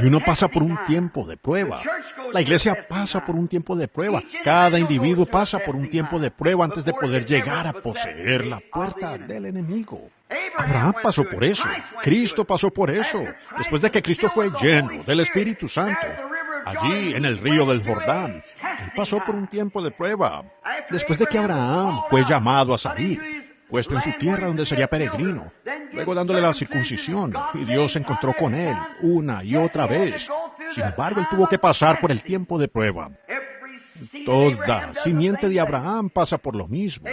Y uno pasa por un tiempo de prueba. La iglesia pasa por un tiempo de prueba. Cada individuo pasa por un tiempo de prueba antes de poder llegar a poseer la puerta del enemigo. Abraham pasó por eso. Cristo pasó por eso. Después de que Cristo fue lleno del Espíritu Santo, allí en el río del Jordán, él pasó por un tiempo de prueba. Después de que Abraham fue llamado a salir, puesto en su tierra donde sería peregrino, luego dándole la circuncisión, y Dios se encontró con él una y otra vez. Sin embargo, él tuvo que pasar por el tiempo de prueba. Toda simiente de Abraham pasa por lo mismo.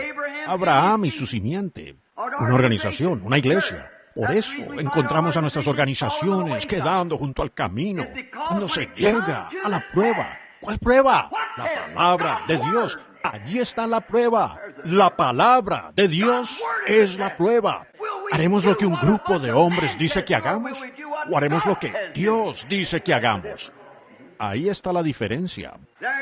Abraham y su simiente. Una organización, una iglesia. Por eso encontramos a nuestras organizaciones quedando junto al camino. Cuando se llega a la prueba. ¿Cuál prueba? La palabra de Dios. Allí está la prueba. La palabra de Dios es la prueba. ¿Haremos lo que un grupo de hombres dice que hagamos? ¿O haremos lo que Dios dice que hagamos? Ahí está la diferencia.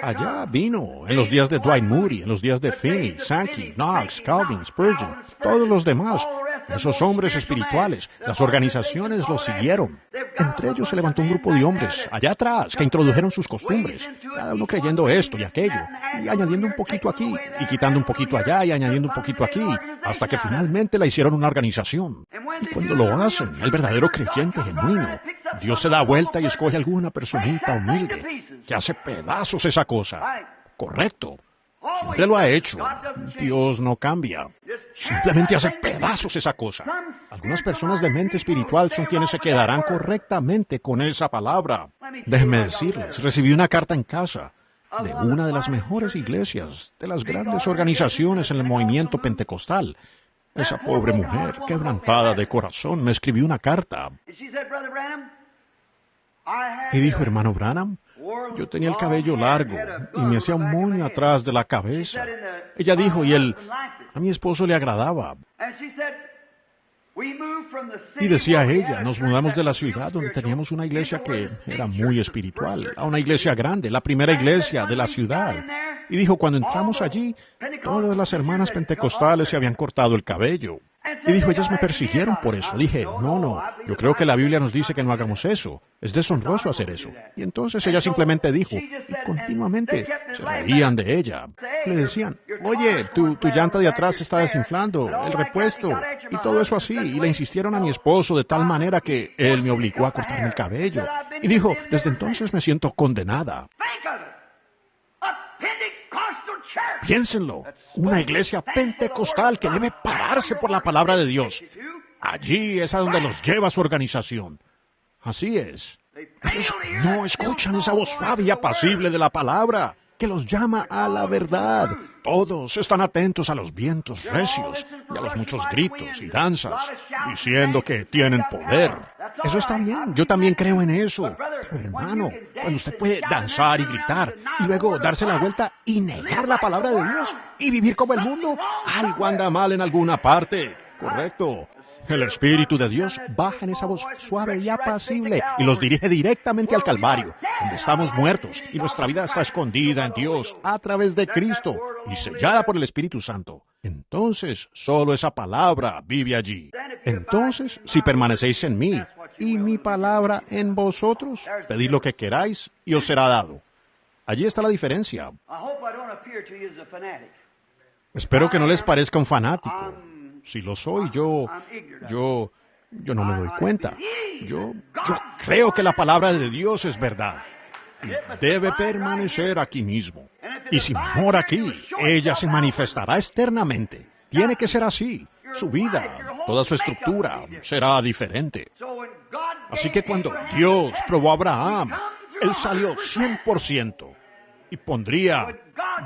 Allá vino, en los días de Dwight Moody, en los días de Finney, Sankey, Knox, Calvin, Spurgeon, todos los demás. Esos hombres espirituales, las organizaciones los siguieron. Entre ellos se levantó un grupo de hombres allá atrás que introdujeron sus costumbres, cada uno creyendo esto y aquello, y añadiendo un poquito aquí, y quitando un poquito allá, y añadiendo un poquito aquí, hasta que finalmente la hicieron una organización. Y cuando lo hacen, el verdadero creyente genuino, Dios se da vuelta y escoge alguna personita humilde que hace pedazos esa cosa. Correcto. Siempre lo ha hecho. Dios no cambia. Simplemente hace pedazos esa cosa. Algunas personas de mente espiritual son quienes se quedarán correctamente con esa palabra. Déjenme decirles, recibí una carta en casa de una de las mejores iglesias, de las grandes organizaciones en el movimiento pentecostal. Esa pobre mujer, quebrantada de corazón, me escribió una carta. Y dijo, hermano Branham, yo tenía el cabello largo y me hacía un moño atrás de la cabeza. Ella dijo, y a mi esposo le agradaba. Y decía ella, nos mudamos de la ciudad donde teníamos una iglesia que era muy espiritual, a una iglesia grande, la primera iglesia de la ciudad. Y dijo, cuando entramos allí, todas las hermanas pentecostales se habían cortado el cabello. Y dijo, ellas me persiguieron por eso. Dije, no, yo creo que la Biblia nos dice que no hagamos eso. Es deshonroso hacer eso. Y entonces ella simplemente dijo, y continuamente se reían de ella. Le decían, oye, tu llanta de atrás se está desinflando, el repuesto, y todo eso así. Y le insistieron a mi esposo de tal manera que él me obligó a cortarme el cabello. Y dijo, desde entonces me siento condenada. Piénsenlo, una iglesia pentecostal que debe pararse por la palabra de Dios. Allí es a donde los lleva su organización. Así es. Ellos no escuchan esa voz suave y apacible de la palabra, que los llama a la verdad. Todos están atentos a los vientos recios y a los muchos gritos y danzas, diciendo que tienen poder. Eso está bien, yo también creo en eso. Pero hermano, cuando usted puede danzar y gritar y luego darse la vuelta y negar la palabra de Dios y vivir como el mundo, algo anda mal en alguna parte. Correcto. El Espíritu de Dios baja en esa voz suave y apacible y los dirige directamente al Calvario, donde estamos muertos y nuestra vida está escondida en Dios a través de Cristo y sellada por el Espíritu Santo. Entonces, solo esa palabra vive allí. Entonces, si permanecéis en mí y mi palabra en vosotros, pedid lo que queráis y os será dado. Allí está la diferencia. Espero que no les parezca un fanático. Si lo soy, yo no me doy cuenta. Yo creo que la palabra de Dios es verdad. Y debe permanecer aquí mismo. Y si mora aquí, ella se manifestará externamente. Tiene que ser así. Su vida, toda su estructura será diferente. Así que cuando Dios probó a Abraham, él salió 100%. Y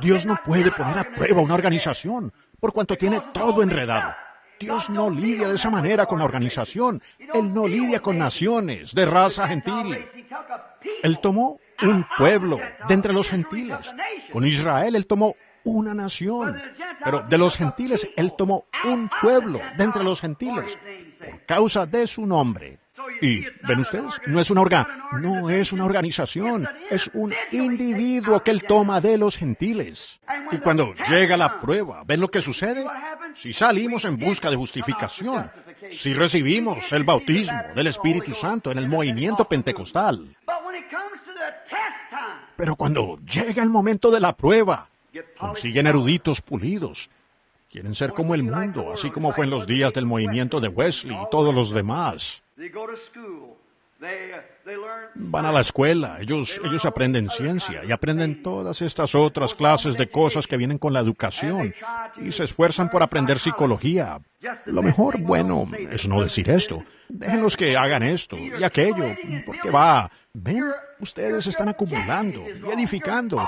Dios no puede poner a prueba una organización, por cuanto tiene todo enredado. Dios no lidia de esa manera con la organización. Él no lidia con naciones de raza gentil. Él tomó un pueblo de entre los gentiles. Con Israel Él tomó una nación. Pero de los gentiles Él tomó un pueblo de entre los gentiles por causa de su nombre. Y, ¿ven ustedes? No es una organización, es un individuo que Él toma de los gentiles. Y cuando llega la prueba, ¿ven lo que sucede? Si salimos en busca de justificación, si recibimos el bautismo del Espíritu Santo en el movimiento pentecostal, pero cuando llega el momento de la prueba, consiguen eruditos pulidos, quieren ser como el mundo, así como fue en los días del movimiento de Wesley y todos los demás. Van a la escuela, ellos aprenden ciencia y aprenden todas estas otras clases de cosas que vienen con la educación y se esfuerzan por aprender psicología. Lo mejor, bueno, es no decir esto. Déjenlos que hagan esto y aquello, porque ven, ustedes están acumulando y edificando.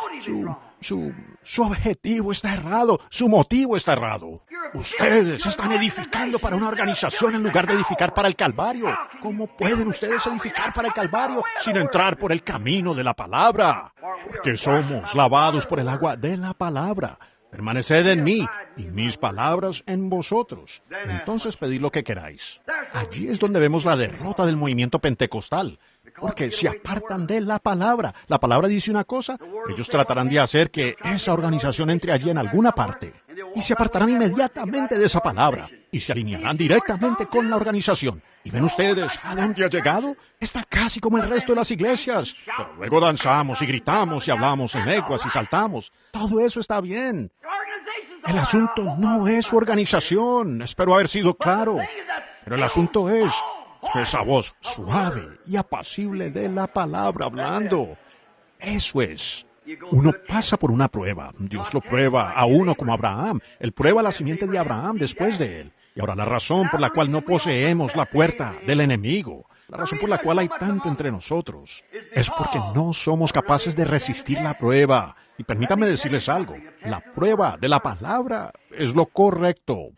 Su objetivo está errado, su motivo está errado. Ustedes están edificando para una organización en lugar de edificar para el Calvario. ¿Cómo pueden ustedes edificar para el Calvario sin entrar por el camino de la palabra? Porque somos lavados por el agua de la palabra. Permaneced en mí y mis palabras en vosotros. Entonces pedid lo que queráis. Allí es donde vemos la derrota del movimiento pentecostal. Porque se apartan de la palabra. La palabra dice una cosa, ellos tratarán de hacer que esa organización entre allí en alguna parte. Y se apartarán inmediatamente de esa palabra. Y se alinearán directamente con la organización. ¿Y ven ustedes a dónde ha llegado? Está casi como el resto de las iglesias. Pero luego danzamos y gritamos y hablamos en lenguas y saltamos. Todo eso está bien. El asunto no es su organización. Espero haber sido claro. Pero el asunto es esa voz suave y apacible de la palabra hablando. Eso es. Uno pasa por una prueba. Dios lo prueba a uno como Abraham. Él prueba la simiente de Abraham después de él. Y ahora la razón por la cual no poseemos la puerta del enemigo, la razón por la cual hay tanto entre nosotros, es porque no somos capaces de resistir la prueba. Y permítanme decirles algo. La prueba de la palabra es lo correcto.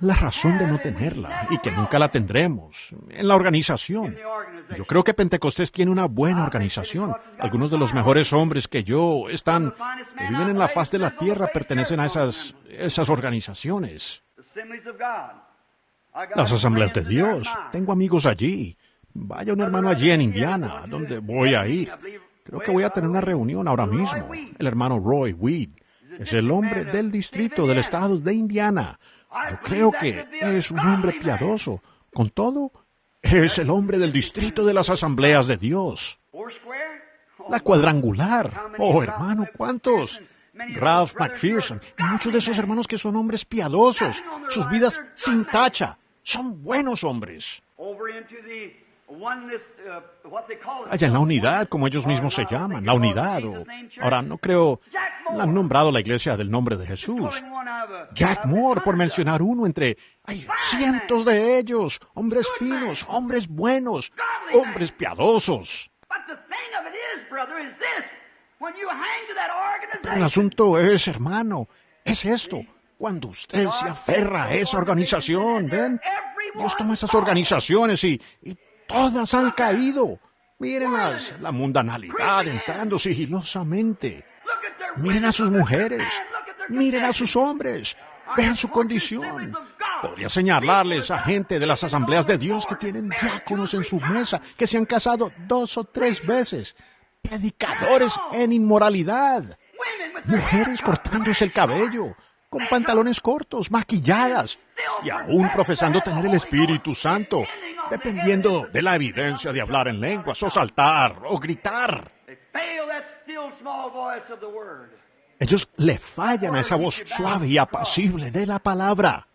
La razón de no tenerla y que nunca la tendremos en la organización. Yo creo que Pentecostés tiene una buena organización. Algunos de los mejores hombres que viven en la faz de la tierra pertenecen a esas organizaciones. Las asambleas de Dios. Tengo amigos allí. Vaya un hermano allí en Indiana, donde voy a ir. Creo que voy a tener una reunión ahora mismo. El hermano Roy Weed es el hombre del distrito del estado de Indiana. Yo creo que es un hombre piadoso. Con todo, es el hombre del distrito de las asambleas de Dios. La cuadrangular. Oh, hermano, ¿cuántos? Ralph McPherson. Y muchos de esos hermanos que son hombres piadosos. Sus vidas sin tacha. Son buenos hombres. Allá en la unidad, como ellos mismos se llaman, la unidad. Ahora, no creo, la han nombrado la iglesia del nombre de Jesús. Jack Moore, por mencionar uno entre... Hay cientos de ellos, hombres finos, hombres buenos, hombres piadosos. Pero el asunto es, hermano, es esto. Cuando usted se aferra a esa organización, ¿ven? Dios toma esas organizaciones y todas han caído. Mírenlas, la mundanalidad entrando sigilosamente. Miren a sus mujeres, miren a sus hombres, vean su condición. Podría señalarles a gente de las asambleas de Dios que tienen diáconos en su mesa, que se han casado 2 o 3 veces. Predicadores en inmoralidad. Mujeres cortándose el cabello, con pantalones cortos, maquilladas, y aún profesando tener el Espíritu Santo, dependiendo de la evidencia de hablar en lenguas, o saltar, o gritar. Ellos le fallan a esa voz suave y apacible de la palabra.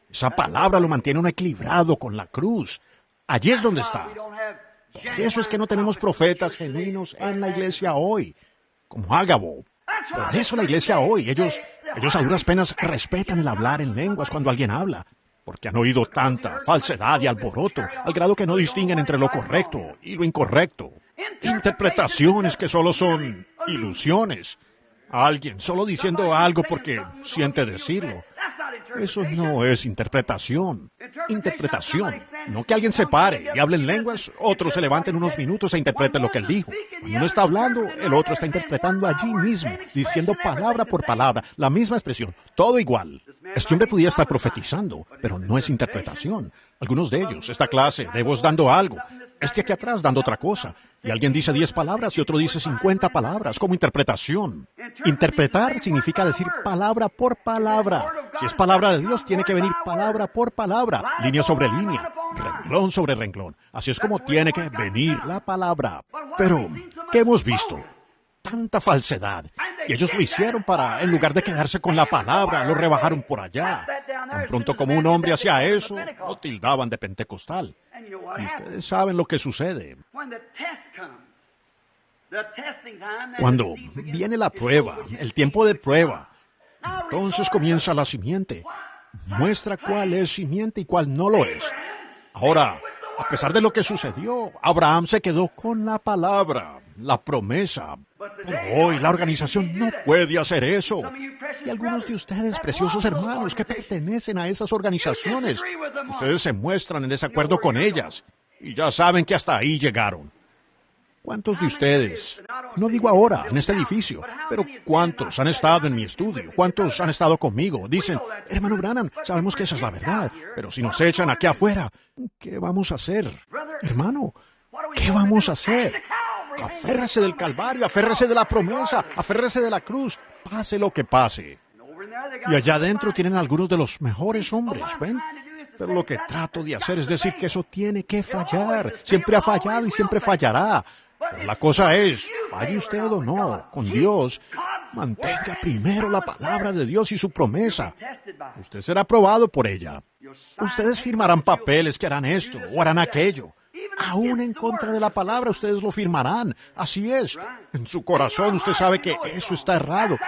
Esa palabra lo mantiene uno equilibrado con la cruz. Allí es donde está. Por eso es que no tenemos profetas genuinos en la iglesia hoy, como Ágabo. Por eso la iglesia hoy, ellos a duras penas respetan el hablar en lenguas cuando alguien habla, porque han oído tanta falsedad y alboroto, al grado que no distinguen entre lo correcto y lo incorrecto. Interpretaciones que solo son ilusiones. Alguien solo diciendo algo porque siente decirlo. Eso no es interpretación. Interpretación. No que alguien se pare y hable en lenguas, otro se levante en unos minutos e interprete lo que él dijo. Cuando uno está hablando, el otro está interpretando allí mismo, diciendo palabra por palabra, la misma expresión, todo igual. Este hombre podía estar profetizando, pero no es interpretación. Algunos de ellos, esta clase, de voz dando algo, este aquí atrás dando otra cosa. Y alguien dice 10 palabras y otro dice 50 palabras, como interpretación. Interpretar significa decir palabra por palabra. Si es palabra de Dios, tiene que venir palabra por palabra, línea sobre línea, renglón sobre renglón. Así es como tiene que venir la palabra. Pero, ¿qué hemos visto? Tanta falsedad. Y ellos lo hicieron para, en lugar de quedarse con la palabra, lo rebajaron por allá. Tan pronto como un hombre hacía eso, lo tildaban de pentecostal. Y ustedes saben lo que sucede. Cuando viene la prueba, el tiempo de prueba, entonces comienza la simiente. Muestra cuál es simiente y cuál no lo es. Ahora, a pesar de lo que sucedió, Abraham se quedó con la palabra, la promesa. Pero hoy la organización no puede hacer eso. Y algunos de ustedes, preciosos hermanos, que pertenecen a esas organizaciones, ustedes se muestran en desacuerdo con ellas. Y ya saben que hasta ahí llegaron. ¿Cuántos de ustedes, no digo ahora, en este edificio, pero cuántos han estado en mi estudio? ¿Cuántos han estado conmigo? Dicen, hermano Branham, sabemos que esa es la verdad, pero si nos echan aquí afuera, ¿qué vamos a hacer? Hermano, ¿qué vamos a hacer? Aférrese del Calvario, aférrese de la promesa, aférrese de la cruz, pase lo que pase. Y allá adentro tienen algunos de los mejores hombres, ¿ven? Pero lo que trato de hacer es decir que eso tiene que fallar. Siempre ha fallado y siempre fallará. Pero la cosa es, falle usted o no, con Dios, mantenga primero la palabra de Dios y su promesa. Usted será probado por ella. Ustedes firmarán papeles que harán esto o harán aquello. Aún en contra de la palabra, ustedes lo firmarán. Así es. En su corazón usted sabe que eso está errado.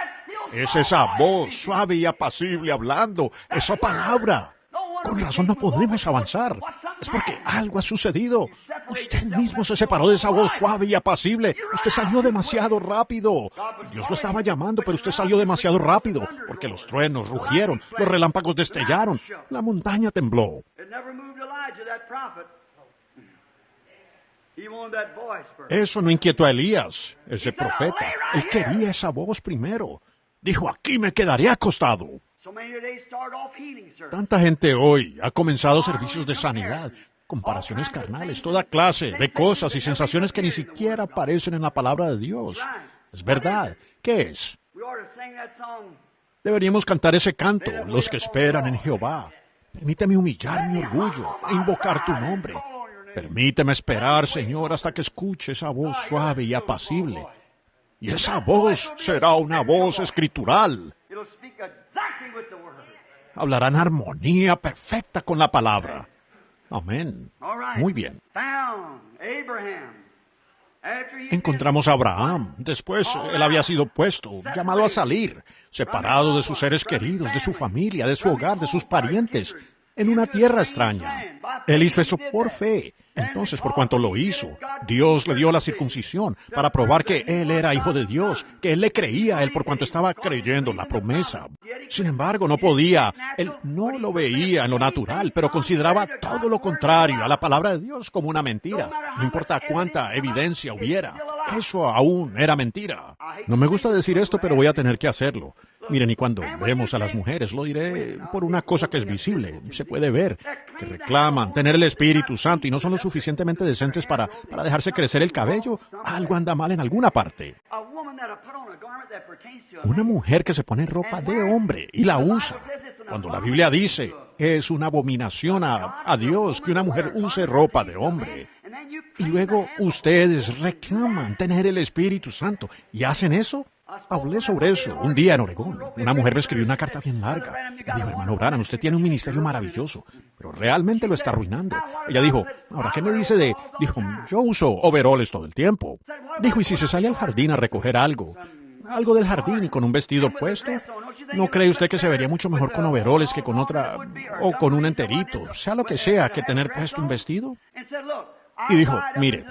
Es esa voz suave y apacible hablando, esa palabra. Con razón no podemos avanzar. Es porque algo ha sucedido. Usted mismo se separó de esa voz suave y apacible. Usted salió demasiado rápido. Dios lo estaba llamando, pero usted salió demasiado rápido, porque los truenos rugieron, los relámpagos destellaron, la montaña tembló. Eso no inquietó a Elías, ese profeta. Él quería esa voz primero. Dijo, aquí me quedaré acostado. Tanta gente hoy ha comenzado servicios de sanidad, comparaciones carnales, toda clase de cosas y sensaciones que ni siquiera aparecen en la palabra de Dios. Es verdad. ¿Qué es? Deberíamos cantar ese canto, los que esperan en Jehová. Permíteme humillar mi orgullo e invocar tu nombre. Permíteme esperar, Señor, hasta que escuche esa voz suave y apacible. Y esa voz será una voz escritural. Hablarán armonía perfecta con la palabra. Amén. Muy bien. Encontramos a Abraham. Después él había sido puesto, llamado a salir, separado de sus seres queridos, de su familia, de su hogar, de sus parientes, en una tierra extraña. Él hizo eso por fe. Entonces, por cuanto lo hizo, Dios le dio la circuncisión para probar que él era hijo de Dios, que él le creía a él por cuanto estaba creyendo la promesa. Sin embargo, no podía. Él no lo veía en lo natural, pero consideraba todo lo contrario a la palabra de Dios como una mentira. No importa cuánta evidencia hubiera, eso aún era mentira. No me gusta decir esto, pero voy a tener que hacerlo. Miren, y cuando vemos a las mujeres, lo diré por una cosa que es visible, se puede ver, que reclaman tener el Espíritu Santo y no son lo suficientemente decentes para dejarse crecer el cabello, algo anda mal en alguna parte. Una mujer que se pone ropa de hombre y la usa, cuando la Biblia dice, es una abominación a Dios que una mujer use ropa de hombre. Y luego ustedes reclaman tener el Espíritu Santo y hacen eso. Hablé sobre eso un día en Oregón. Una mujer me escribió una carta bien larga. Me dijo, hermano Branham, usted tiene un ministerio maravilloso, pero realmente lo está arruinando. Ella dijo, ahora, ¿qué me dice de...? Dijo, yo uso overoles todo el tiempo. Dijo, ¿y si se sale al jardín a recoger algo del jardín y con un vestido puesto? ¿No cree usted que se vería mucho mejor con overoles que con otra, o con un enterito, sea lo que sea, que tener puesto un vestido? Y dijo, mire,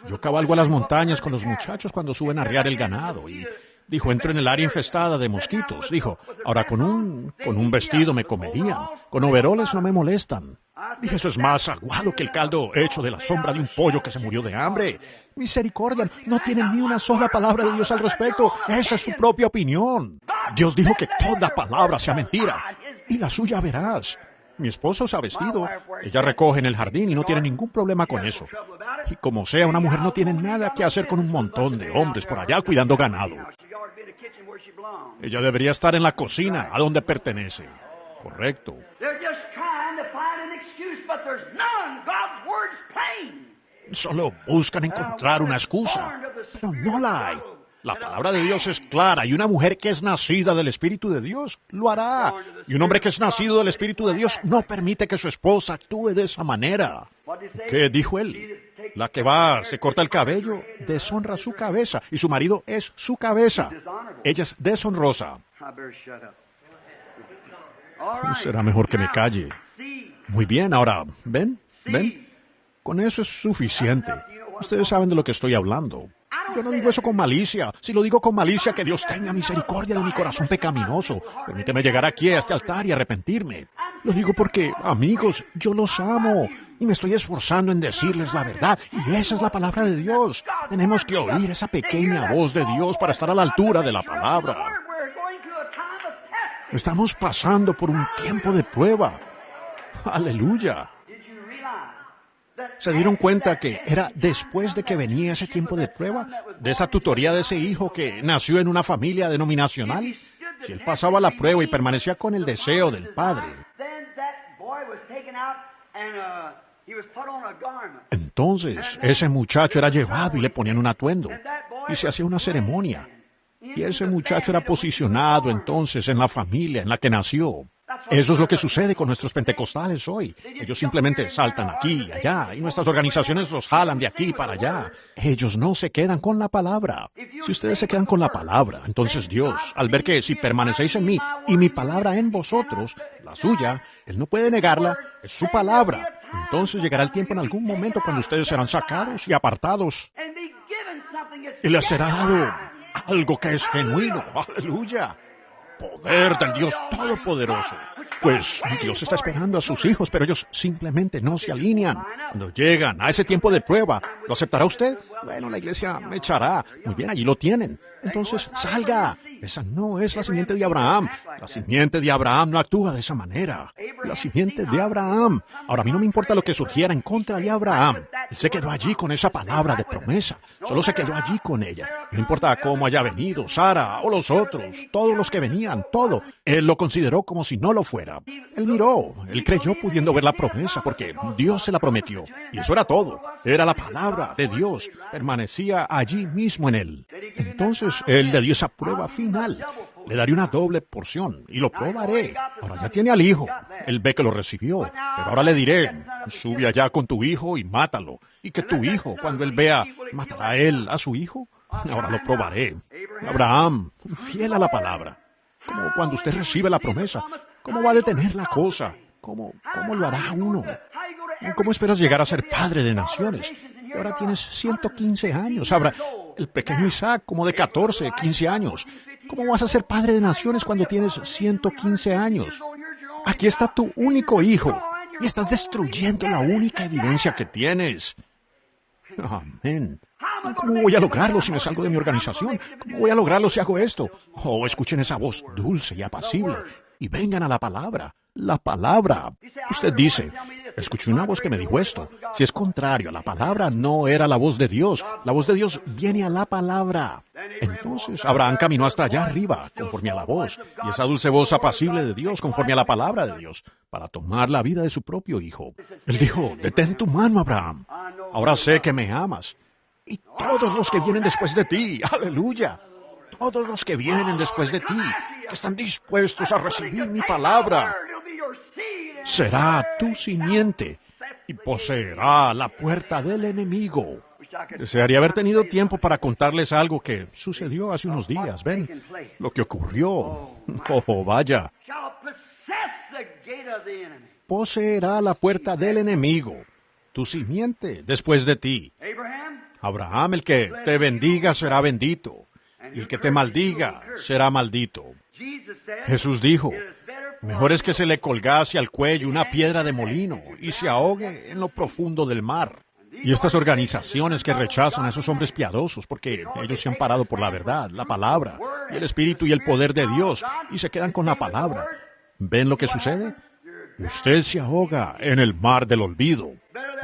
yo cabalgo a las montañas con los muchachos cuando suben a arriar el ganado y... Dijo, entro en el área infestada de mosquitos. Dijo, ahora con un vestido me comerían. Con overoles no me molestan. Dije, eso es más aguado que el caldo hecho de la sombra de un pollo que se murió de hambre. Misericordia, no tienen ni una sola palabra de Dios al respecto. Esa es su propia opinión. Dios dijo que toda palabra sea mentira. Y la suya verás. Mi esposa usa vestido. Ella recoge en el jardín y no tiene ningún problema con eso. Y como sea, una mujer no tiene nada que hacer con un montón de hombres por allá cuidando ganado. Ella debería estar en la cocina, a donde pertenece. Correcto. Solo buscan encontrar una excusa, pero no la hay. La palabra de Dios es clara y una mujer que es nacida del Espíritu de Dios lo hará. Y un hombre que es nacido del Espíritu de Dios no permite que su esposa actúe de esa manera. ¿Qué dijo él? La que va, se corta el cabello, deshonra su cabeza y su marido es su cabeza. Ella es deshonrosa. Será mejor que me calle. Muy bien, ahora, ¿ven? Con eso es suficiente. Ustedes saben de lo que estoy hablando. Yo no digo eso con malicia. Si lo digo con malicia, que Dios tenga misericordia de mi corazón pecaminoso. Permíteme llegar aquí a este altar y arrepentirme. Lo digo porque, amigos, yo los amo y me estoy esforzando en decirles la verdad. Y esa es la palabra de Dios. Tenemos que oír esa pequeña voz de Dios para estar a la altura de la palabra. Estamos pasando por un tiempo de prueba. Aleluya. ¿Se dieron cuenta que era después de que venía ese tiempo de prueba? De esa tutoría de ese hijo que nació en una familia denominacional. Si él pasaba la prueba y permanecía con el deseo del padre, entonces ese muchacho era llevado y le ponían un atuendo y se hacía una ceremonia. Y ese muchacho era posicionado entonces en la familia en la que nació. Eso es lo que sucede con nuestros pentecostales hoy. Ellos simplemente saltan aquí y allá, y nuestras organizaciones los jalan de aquí para allá. Ellos no se quedan con la palabra. Si ustedes se quedan con la palabra, entonces Dios, al ver que si permanecéis en mí y mi palabra en vosotros, la suya, Él no puede negarla, es su palabra. Entonces llegará el tiempo en algún momento cuando ustedes serán sacados y apartados. Y les será dado algo que es genuino. ¡Aleluya! Poder del Dios Todopoderoso. Pues Dios está esperando a sus hijos, pero ellos simplemente no se alinean. Cuando llegan a ese tiempo de prueba, ¿lo aceptará usted? Bueno, la iglesia me echará. Muy bien, allí lo tienen. Entonces, salga. Esa no es la simiente de Abraham. La simiente de Abraham no actúa de esa manera. La simiente de Abraham. Ahora, a mí no me importa lo que surgiera en contra de Abraham. Él se quedó allí con esa palabra de promesa. Solo se quedó allí con ella. No importa cómo haya venido Sara o los otros, todos los que venían, todo. Él lo consideró como si no lo fuera. Él miró, él creyó pudiendo ver la promesa porque Dios se la prometió. Y eso era todo. Era la palabra de Dios. Permanecía allí mismo en él. Entonces, él le dio esa prueba final. Le daré una doble porción y lo probaré. Ahora ya tiene al hijo. Él ve que lo recibió. Pero ahora le diré, Sube allá con tu hijo y mátalo. Y que tu hijo, cuando él vea, ¿matará él a su hijo? Ahora lo probaré. Abraham, fiel a la palabra. Como cuando usted recibe la promesa, ¿cómo va a detener la cosa? ¿Cómo lo hará uno? ¿Cómo esperas llegar a ser padre de naciones? Y ahora tienes 115 años. Ahora, el pequeño Isaac, como de 14, 15 años. ¿Cómo vas a ser padre de naciones cuando tienes 115 años? Aquí está tu único hijo y estás destruyendo la única evidencia que tienes. Amén. ¿Cómo voy a lograrlo si me salgo de mi organización? ¿Cómo voy a lograrlo si hago esto? Oh, escuchen esa voz dulce y apacible y vengan a la palabra. La palabra. Usted dice, escuché una voz que me dijo esto. Si es contrario a la palabra, no era la voz de Dios. La voz de Dios viene a la palabra. Entonces Abraham caminó hasta allá arriba, conforme a la voz, y esa dulce voz apacible de Dios, conforme a la palabra de Dios, para tomar la vida de su propio hijo. Él dijo, detén tu mano, Abraham. Ahora sé que me amas. Y todos los que vienen después de ti, aleluya. Todos los que vienen después de ti, que están dispuestos a recibir mi palabra, será tu simiente y poseerá la puerta del enemigo. Desearía haber tenido tiempo para contarles algo que sucedió hace unos días. ¿Ven? Lo que ocurrió. Oh, vaya. Poseerá la puerta del enemigo. Tu simiente después de ti. Abraham, el que te bendiga será bendito. Y el que te maldiga será maldito. Jesús dijo, mejor es que se le colgase al cuello una piedra de molino y se ahogue en lo profundo del mar. Y estas organizaciones que rechazan a esos hombres piadosos porque ellos se han parado por la verdad, la palabra, y el espíritu y el poder de Dios, y se quedan con la palabra. ¿Ven lo que sucede? Usted se ahoga en el mar del olvido.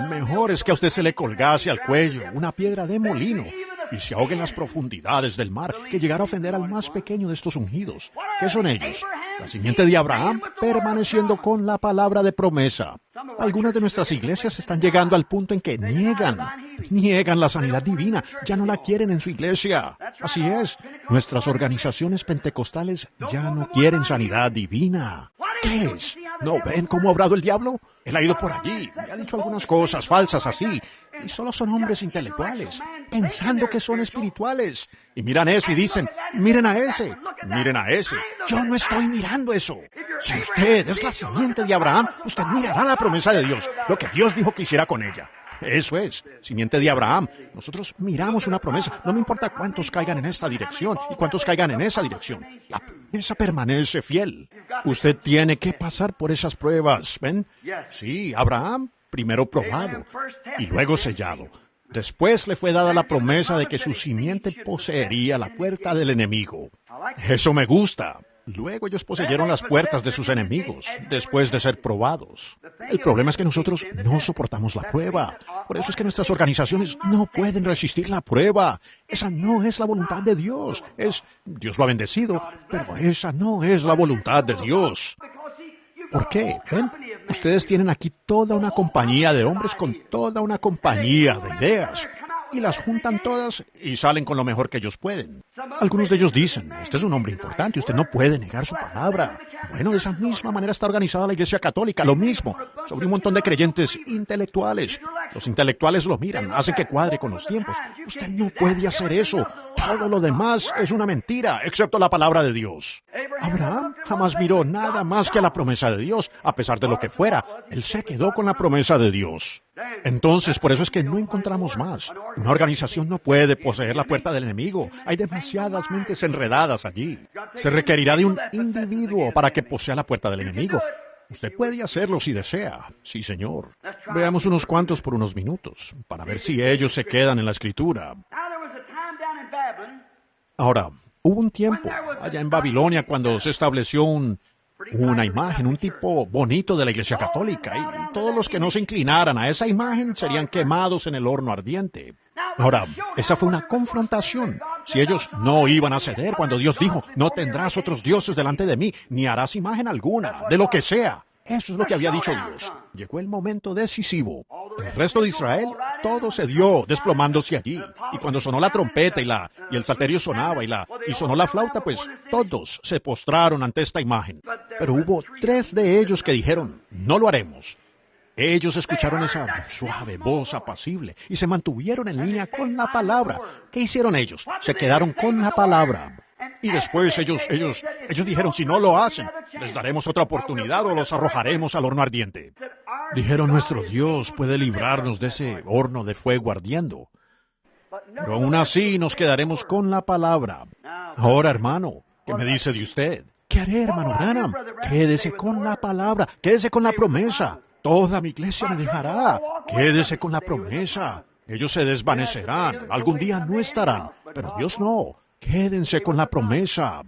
Mejor es que a usted se le colgase al cuello una piedra de molino y se ahogue en las profundidades del mar, que llegara a ofender al más pequeño de estos ungidos. ¿Qué son ellos? La simiente de Abraham, permaneciendo con la palabra de promesa. Algunas de nuestras iglesias están llegando al punto en que niegan la sanidad divina, ya no la quieren en su iglesia. Así es, nuestras organizaciones pentecostales ya no quieren sanidad divina. ¿Qué es? ¿No ven cómo ha obrado el diablo? Él ha ido por allí, me ha dicho algunas cosas falsas así, y solo son hombres intelectuales, pensando que son espirituales. Y miran eso y dicen, miren a ese. Yo no estoy mirando eso. Si usted es la simiente de Abraham, usted mirará la promesa de Dios, lo que Dios dijo que hiciera con ella. Eso es, simiente de Abraham. Nosotros miramos una promesa. No me importa cuántos caigan en esta dirección y cuántos caigan en esa dirección. La promesa permanece fiel. Usted tiene que pasar por esas pruebas, ¿ven? Sí, Abraham, primero probado y luego sellado. Después le fue dada la promesa de que su simiente poseería la puerta del enemigo. Eso me gusta. Luego ellos poseyeron las puertas de sus enemigos, después de ser probados. El problema es que nosotros no soportamos la prueba. Por eso es que nuestras organizaciones no pueden resistir la prueba. Esa no es la voluntad de Dios. Dios lo ha bendecido, pero esa no es la voluntad de Dios. ¿Por qué? ¿Ven? Ustedes tienen aquí toda una compañía de hombres con toda una compañía de ideas. Y las juntan todas y salen con lo mejor que ellos pueden. Algunos de ellos dicen, este es un hombre importante, usted no puede negar su palabra. Bueno, de esa misma manera está organizada la Iglesia Católica, lo mismo, sobre un montón de creyentes intelectuales. Los intelectuales lo miran, hacen que cuadre con los tiempos. Usted no puede hacer eso. Todo lo demás es una mentira, excepto la palabra de Dios. Abraham jamás miró nada más que a la promesa de Dios, a pesar de lo que fuera. Él se quedó con la promesa de Dios. Entonces, por eso es que no encontramos más. Una organización no puede poseer la puerta del enemigo. Hay demasiadas mentes enredadas allí. Se requerirá de un individuo para que posea la puerta del enemigo. Usted puede hacerlo si desea. Sí, señor. Veamos unos cuantos por unos minutos, para ver si ellos se quedan en la Escritura. Ahora, hubo un tiempo allá en Babilonia cuando se estableció una imagen, un tipo bonito de la Iglesia Católica, y todos los que no se inclinaran a esa imagen serían quemados en el horno ardiente. Ahora, esa fue una confrontación. Si ellos no iban a ceder cuando Dios dijo, no tendrás otros dioses delante de mí, ni harás imagen alguna, de lo que sea. Eso es lo que había dicho Dios. Llegó el momento decisivo. El resto de Israel, todo se dio desplomándose allí. Y cuando sonó la trompeta y el salterio sonaba y sonó la flauta, pues todos se postraron ante esta imagen. Pero hubo 3 de ellos que dijeron, no lo haremos. Ellos escucharon esa suave voz apacible y se mantuvieron en línea con la palabra. ¿Qué hicieron ellos? Se quedaron con la palabra. Y después ellos dijeron, si no lo hacen, les daremos otra oportunidad o los arrojaremos al horno ardiente. Dijeron, nuestro Dios puede librarnos de ese horno de fuego ardiendo. Pero aún así nos quedaremos con la palabra. Ahora, hermano, ¿qué me dice de usted? ¿Qué haré, hermano Branham? Quédese con la palabra, quédese con la promesa. Toda mi iglesia me dejará. Quédese con la promesa. Ellos se desvanecerán, algún día no estarán, pero Dios no. Quédense con la promesa.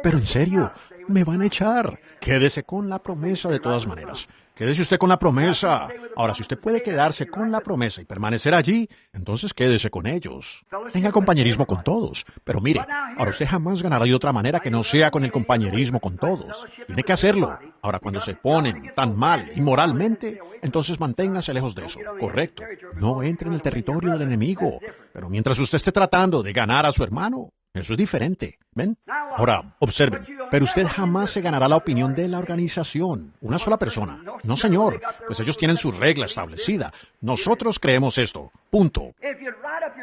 Pero en serio, me van a echar. Quédese con la promesa de todas maneras. Quédese usted con la promesa. Ahora, si usted puede quedarse con la promesa y permanecer allí, entonces quédese con ellos. Tenga compañerismo con todos. Pero mire, ahora usted jamás ganará de otra manera que no sea con el compañerismo con todos. Tiene que hacerlo. Ahora, cuando se ponen tan mal inmoralmente, entonces manténgase lejos de eso. Correcto. No entre en el territorio del enemigo. Pero mientras usted esté tratando de ganar a su hermano, eso es diferente. ¿Ven? Ahora, observen. Pero usted jamás se ganará la opinión de la organización. Una sola persona. No, señor. Pues ellos tienen su regla establecida. Nosotros creemos esto. Punto.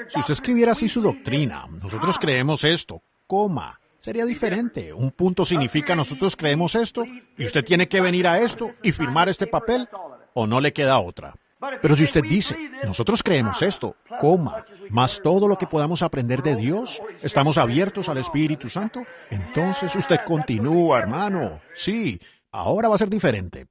Si usted escribiera así su doctrina, nosotros creemos esto, coma, sería diferente. Un punto significa nosotros creemos esto y usted tiene que venir a esto y firmar este papel o no le queda otra. Pero si usted dice, nosotros creemos esto, coma, más todo lo que podamos aprender de Dios, estamos abiertos al Espíritu Santo, entonces usted continúa, hermano. Sí, ahora va a ser diferente.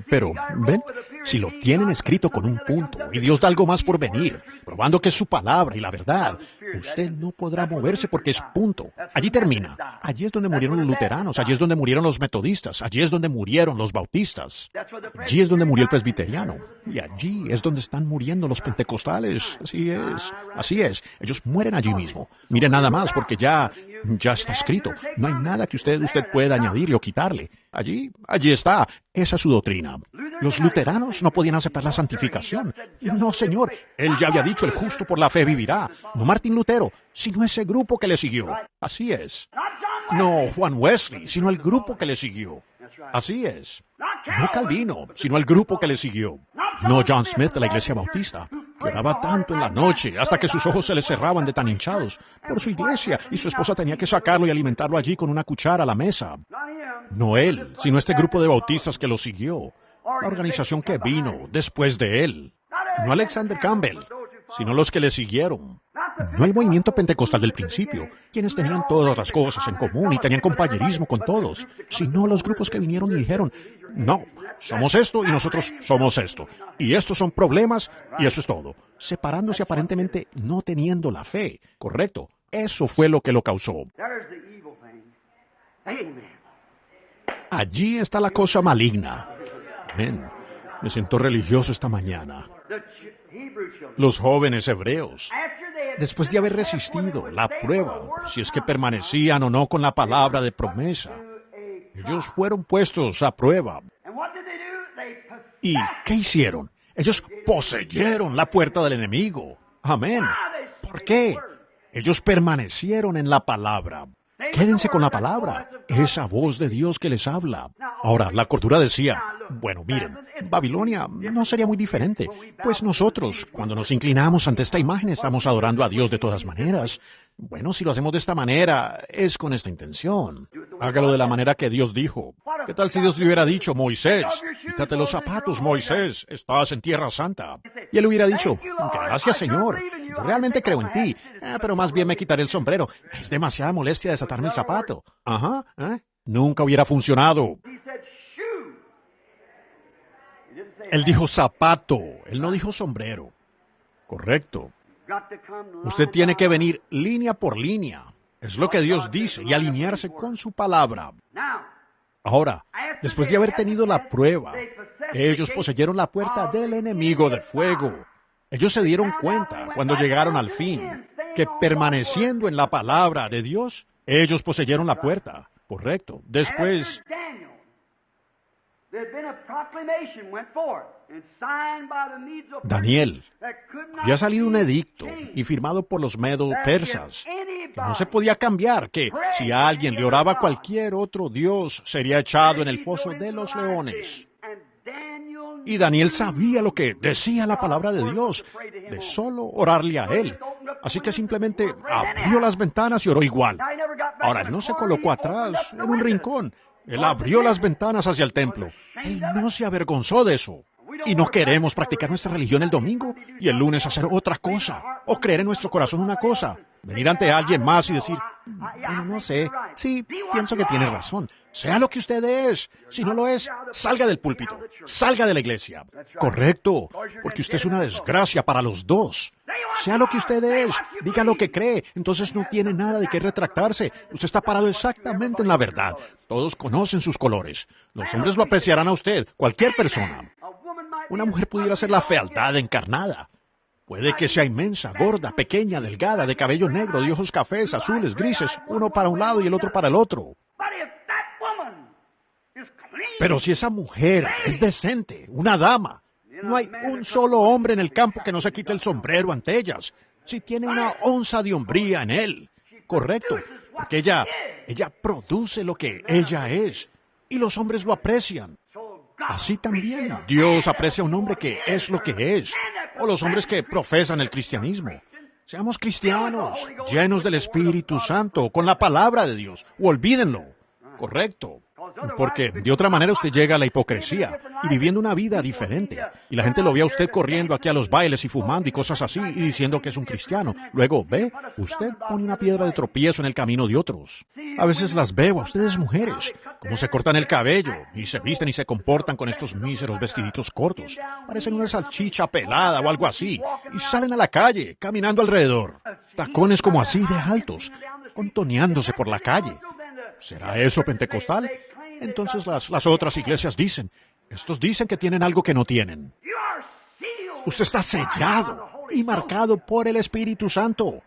Pero, ¿ven? Si lo tienen escrito con un punto y Dios da algo más por venir, probando que es su palabra y la verdad, usted no podrá moverse porque es punto. Allí termina. Allí es donde murieron los luteranos, allí es donde murieron los metodistas, allí es donde murieron los bautistas, allí es donde murió el presbiteriano, y allí es donde están muriendo los pentecostales. Así es, así es. Ellos mueren allí mismo. Mire nada más porque ya está escrito. No hay nada que usted pueda añadirle o quitarle. Allí está. Esa es su doctrina. Los luteranos no podían aceptar la santificación. No, señor. Él ya había dicho, el justo por la fe vivirá. No Martín Lutero, sino ese grupo que le siguió. Así es. No Juan Wesley, sino el grupo que le siguió. Así es. No Calvino, sino el grupo que le siguió. No John Smith de la Iglesia Bautista, que oraba tanto en la noche hasta que sus ojos se le cerraban de tan hinchados por su iglesia y su esposa tenía que sacarlo y alimentarlo allí con una cuchara a la mesa. No él, sino este grupo de bautistas que lo siguió, la organización que vino después de él. No Alexander Campbell, sino los que le siguieron. No el movimiento pentecostal del principio, quienes tenían todas las cosas en común y tenían compañerismo con todos, sino los grupos que vinieron y dijeron, no, somos esto y nosotros somos esto. Y estos son problemas y eso es todo. Separándose aparentemente no teniendo la fe. Correcto. Eso fue lo que lo causó. Allí está la cosa maligna. Amén. Me siento religioso esta mañana. Los jóvenes hebreos, después de haber resistido la prueba, si es que permanecían o no con la palabra de promesa, ellos fueron puestos a prueba. ¿Y qué hicieron? Ellos poseyeron la puerta del enemigo. Amén. ¿Por qué? Ellos permanecieron en la palabra. Quédense con la palabra, esa voz de Dios que les habla. Ahora, la cordura decía, bueno, miren, Babilonia no sería muy diferente, pues nosotros, cuando nos inclinamos ante esta imagen, estamos adorando a Dios de todas maneras. Bueno, si lo hacemos de esta manera, es con esta intención. Hágalo de la manera que Dios dijo. ¿Qué tal si Dios le hubiera dicho, Moisés, quítate los zapatos, Moisés, estás en tierra santa? Y él hubiera dicho, gracias, Señor, yo realmente creo en ti, pero más bien me quitaré el sombrero. Es demasiada molestia desatarme el zapato. Ajá, nunca hubiera funcionado. Él dijo zapato, él no dijo sombrero. Correcto. Usted tiene que venir línea por línea. Es lo que Dios dice y alinearse con su palabra. Ahora, después de haber tenido la prueba, ellos poseyeron la puerta del enemigo de fuego. Ellos se dieron cuenta, cuando llegaron al fin, que permaneciendo en la palabra de Dios, ellos poseyeron la puerta. Correcto. Después, Daniel, había salido un edicto y firmado por los medo-persas, que no se podía cambiar, que si alguien le oraba a cualquier otro dios, sería echado en el foso de los leones. Y Daniel sabía lo que decía la palabra de Dios, de solo orarle a él. Así que simplemente abrió las ventanas y oró igual. Ahora, él no se colocó atrás, en un rincón. Él abrió las ventanas hacia el templo. Él no se avergonzó de eso. Y no queremos practicar nuestra religión el domingo y el lunes hacer otra cosa, o creer en nuestro corazón una cosa, venir ante alguien más y decir, bueno, no sé, sí, pienso que tiene razón. Sea lo que usted es. Si no lo es, salga del púlpito, salga de la iglesia. Correcto, porque usted es una desgracia para los dos. Sea lo que usted es, diga lo que cree, entonces no tiene nada de qué retractarse. Usted está parado exactamente en la verdad. Todos conocen sus colores. Los hombres lo apreciarán a usted, cualquier persona. Una mujer pudiera ser la fealdad encarnada. Puede que sea inmensa, gorda, pequeña, delgada, de cabello negro, de ojos cafés, azules, grises, uno para un lado y el otro para el otro. Pero si esa mujer es decente, una dama, no hay un solo hombre en el campo que no se quite el sombrero ante ellas. Si tiene una onza de hombría en él. Correcto, porque ella produce lo que ella es. Y los hombres lo aprecian. Así también Dios aprecia a un hombre que es lo que es. O los hombres que profesan el cristianismo. Seamos cristianos, llenos del Espíritu Santo, con la palabra de Dios. O olvídenlo. Correcto. Porque de otra manera usted llega a la hipocresía y viviendo una vida diferente. Y la gente lo ve a usted corriendo aquí a los bailes y fumando y cosas así y diciendo que es un cristiano. Luego, ve, usted pone una piedra de tropiezo en el camino de otros. A veces las veo a ustedes mujeres, como se cortan el cabello y se visten y se comportan con estos míseros vestiditos cortos. Parecen una salchicha pelada o algo así. Y salen a la calle, caminando alrededor. Tacones como así de altos, contoneándose por la calle. ¿Será eso pentecostal? Entonces las otras iglesias dicen, estos dicen que tienen algo que no tienen. Usted está sellado y marcado por el Espíritu Santo.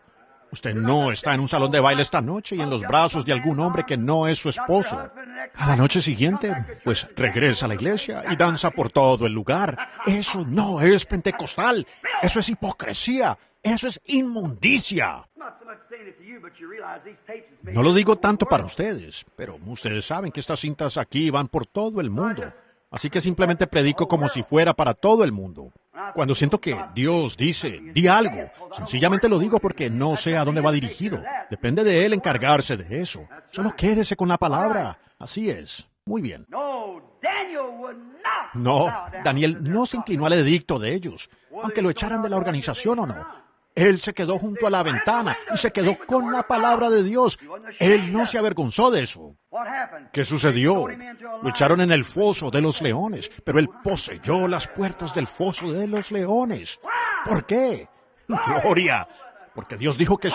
Usted no está en un salón de baile esta noche y en los brazos de algún hombre que no es su esposo. A la noche siguiente, pues regresa a la iglesia y danza por todo el lugar. Eso no es pentecostal. Eso es hipocresía. Eso es inmundicia. No lo digo tanto para ustedes, pero ustedes saben que estas cintas aquí van por todo el mundo. Así que simplemente predico como si fuera para todo el mundo. Cuando siento que Dios dice, di algo, sencillamente lo digo porque no sé a dónde va dirigido. Depende de Él encargarse de eso. Solo quédese con la palabra. Así es. Muy bien. No, Daniel no se inclinó al edicto de ellos, aunque lo echaran de la organización o no. Él se quedó junto a la ventana y se quedó con la palabra de Dios. Él no se avergonzó de eso. ¿Qué sucedió? Lo echaron en el foso de los leones, pero él poseyó las puertas del foso de los leones. ¿Por qué? Gloria. Porque Dios dijo que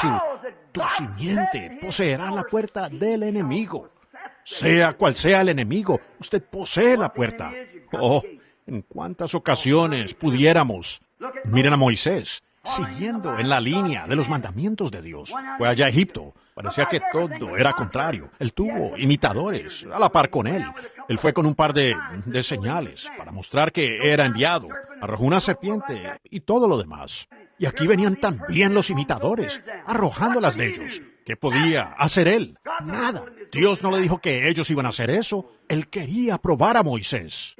tu simiente poseerá la puerta del enemigo. Sea cual sea el enemigo, usted posee la puerta. Oh, en cuántas ocasiones pudiéramos. Miren a Moisés, siguiendo en la línea de los mandamientos de Dios. Fue allá a Egipto. Parecía que todo era contrario. Él tuvo imitadores a la par con él. Él fue con un par de señales para mostrar que era enviado. Arrojó una serpiente y todo lo demás. Y aquí venían también los imitadores, arrojándolas de ellos. ¿Qué podía hacer él? Nada. Dios no le dijo que ellos iban a hacer eso. Él quería probar a Moisés.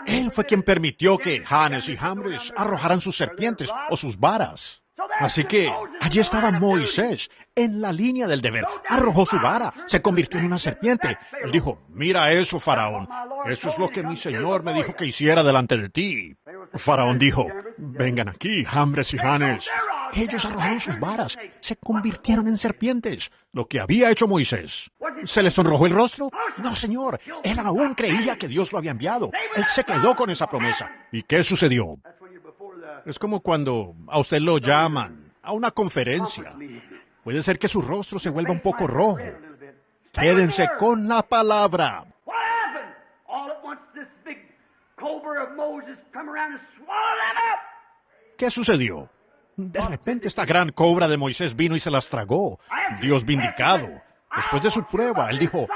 Él fue quien permitió que Janes y Jambres arrojaran sus serpientes o sus varas. Así que allí estaba Moisés, en la línea del deber. Arrojó su vara, se convirtió en una serpiente. Él dijo, mira eso, Faraón. Eso es lo que mi Señor me dijo que hiciera delante de ti. Faraón dijo, vengan aquí, Jambres y Janes. Ellos arrojaron sus varas, se convirtieron en serpientes. Lo que había hecho Moisés. ¿Se le sonrojó el rostro? No, señor. Él aún creía que Dios lo había enviado. Él se quedó con esa promesa. ¿Y qué sucedió? Es como cuando a usted lo llaman a una conferencia. Puede ser que su rostro se vuelva un poco rojo. Quédense con la palabra. ¿Qué sucedió? De repente esta gran cobra de Moisés vino y se las tragó. Dios vindicado. Después de su prueba, él dijo,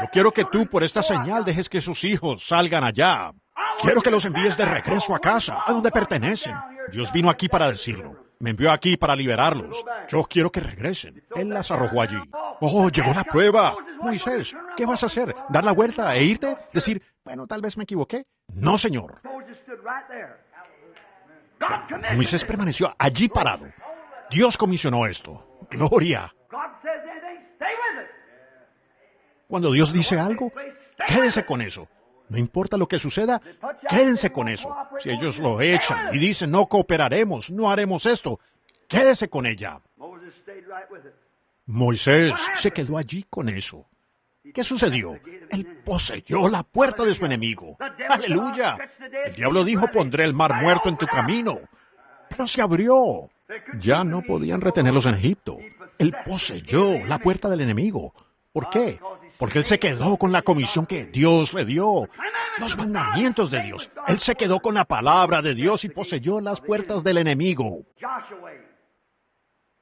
yo quiero que tú por esta señal dejes que sus hijos salgan allá. Quiero que los envíes de regreso a casa, a donde pertenecen. Dios vino aquí para decirlo. Me envió aquí para liberarlos. Yo quiero que regresen. Él las arrojó allí. Oh, llegó la prueba. Moisés, ¿qué vas a hacer? ¿Dar la vuelta e irte? ¿Decir, bueno, tal vez me equivoqué? No, señor. Moisés permaneció allí parado. Dios comisionó esto. Gloria. Cuando Dios dice algo, quédese con eso. No importa lo que suceda, quédense con eso. Si ellos lo echan y dicen, no cooperaremos, no haremos esto, quédese con ella. Moisés se quedó allí con eso. ¿Qué sucedió? Él poseyó la puerta de su enemigo. ¡Aleluya! El diablo dijo, pondré el mar muerto en tu camino. Pero se abrió. Ya no podían retenerlos en Egipto. Él poseyó la puerta del enemigo. ¿Por qué? Porque él se quedó con la comisión que Dios le dio. Los mandamientos de Dios. Él se quedó con la palabra de Dios y poseyó las puertas del enemigo.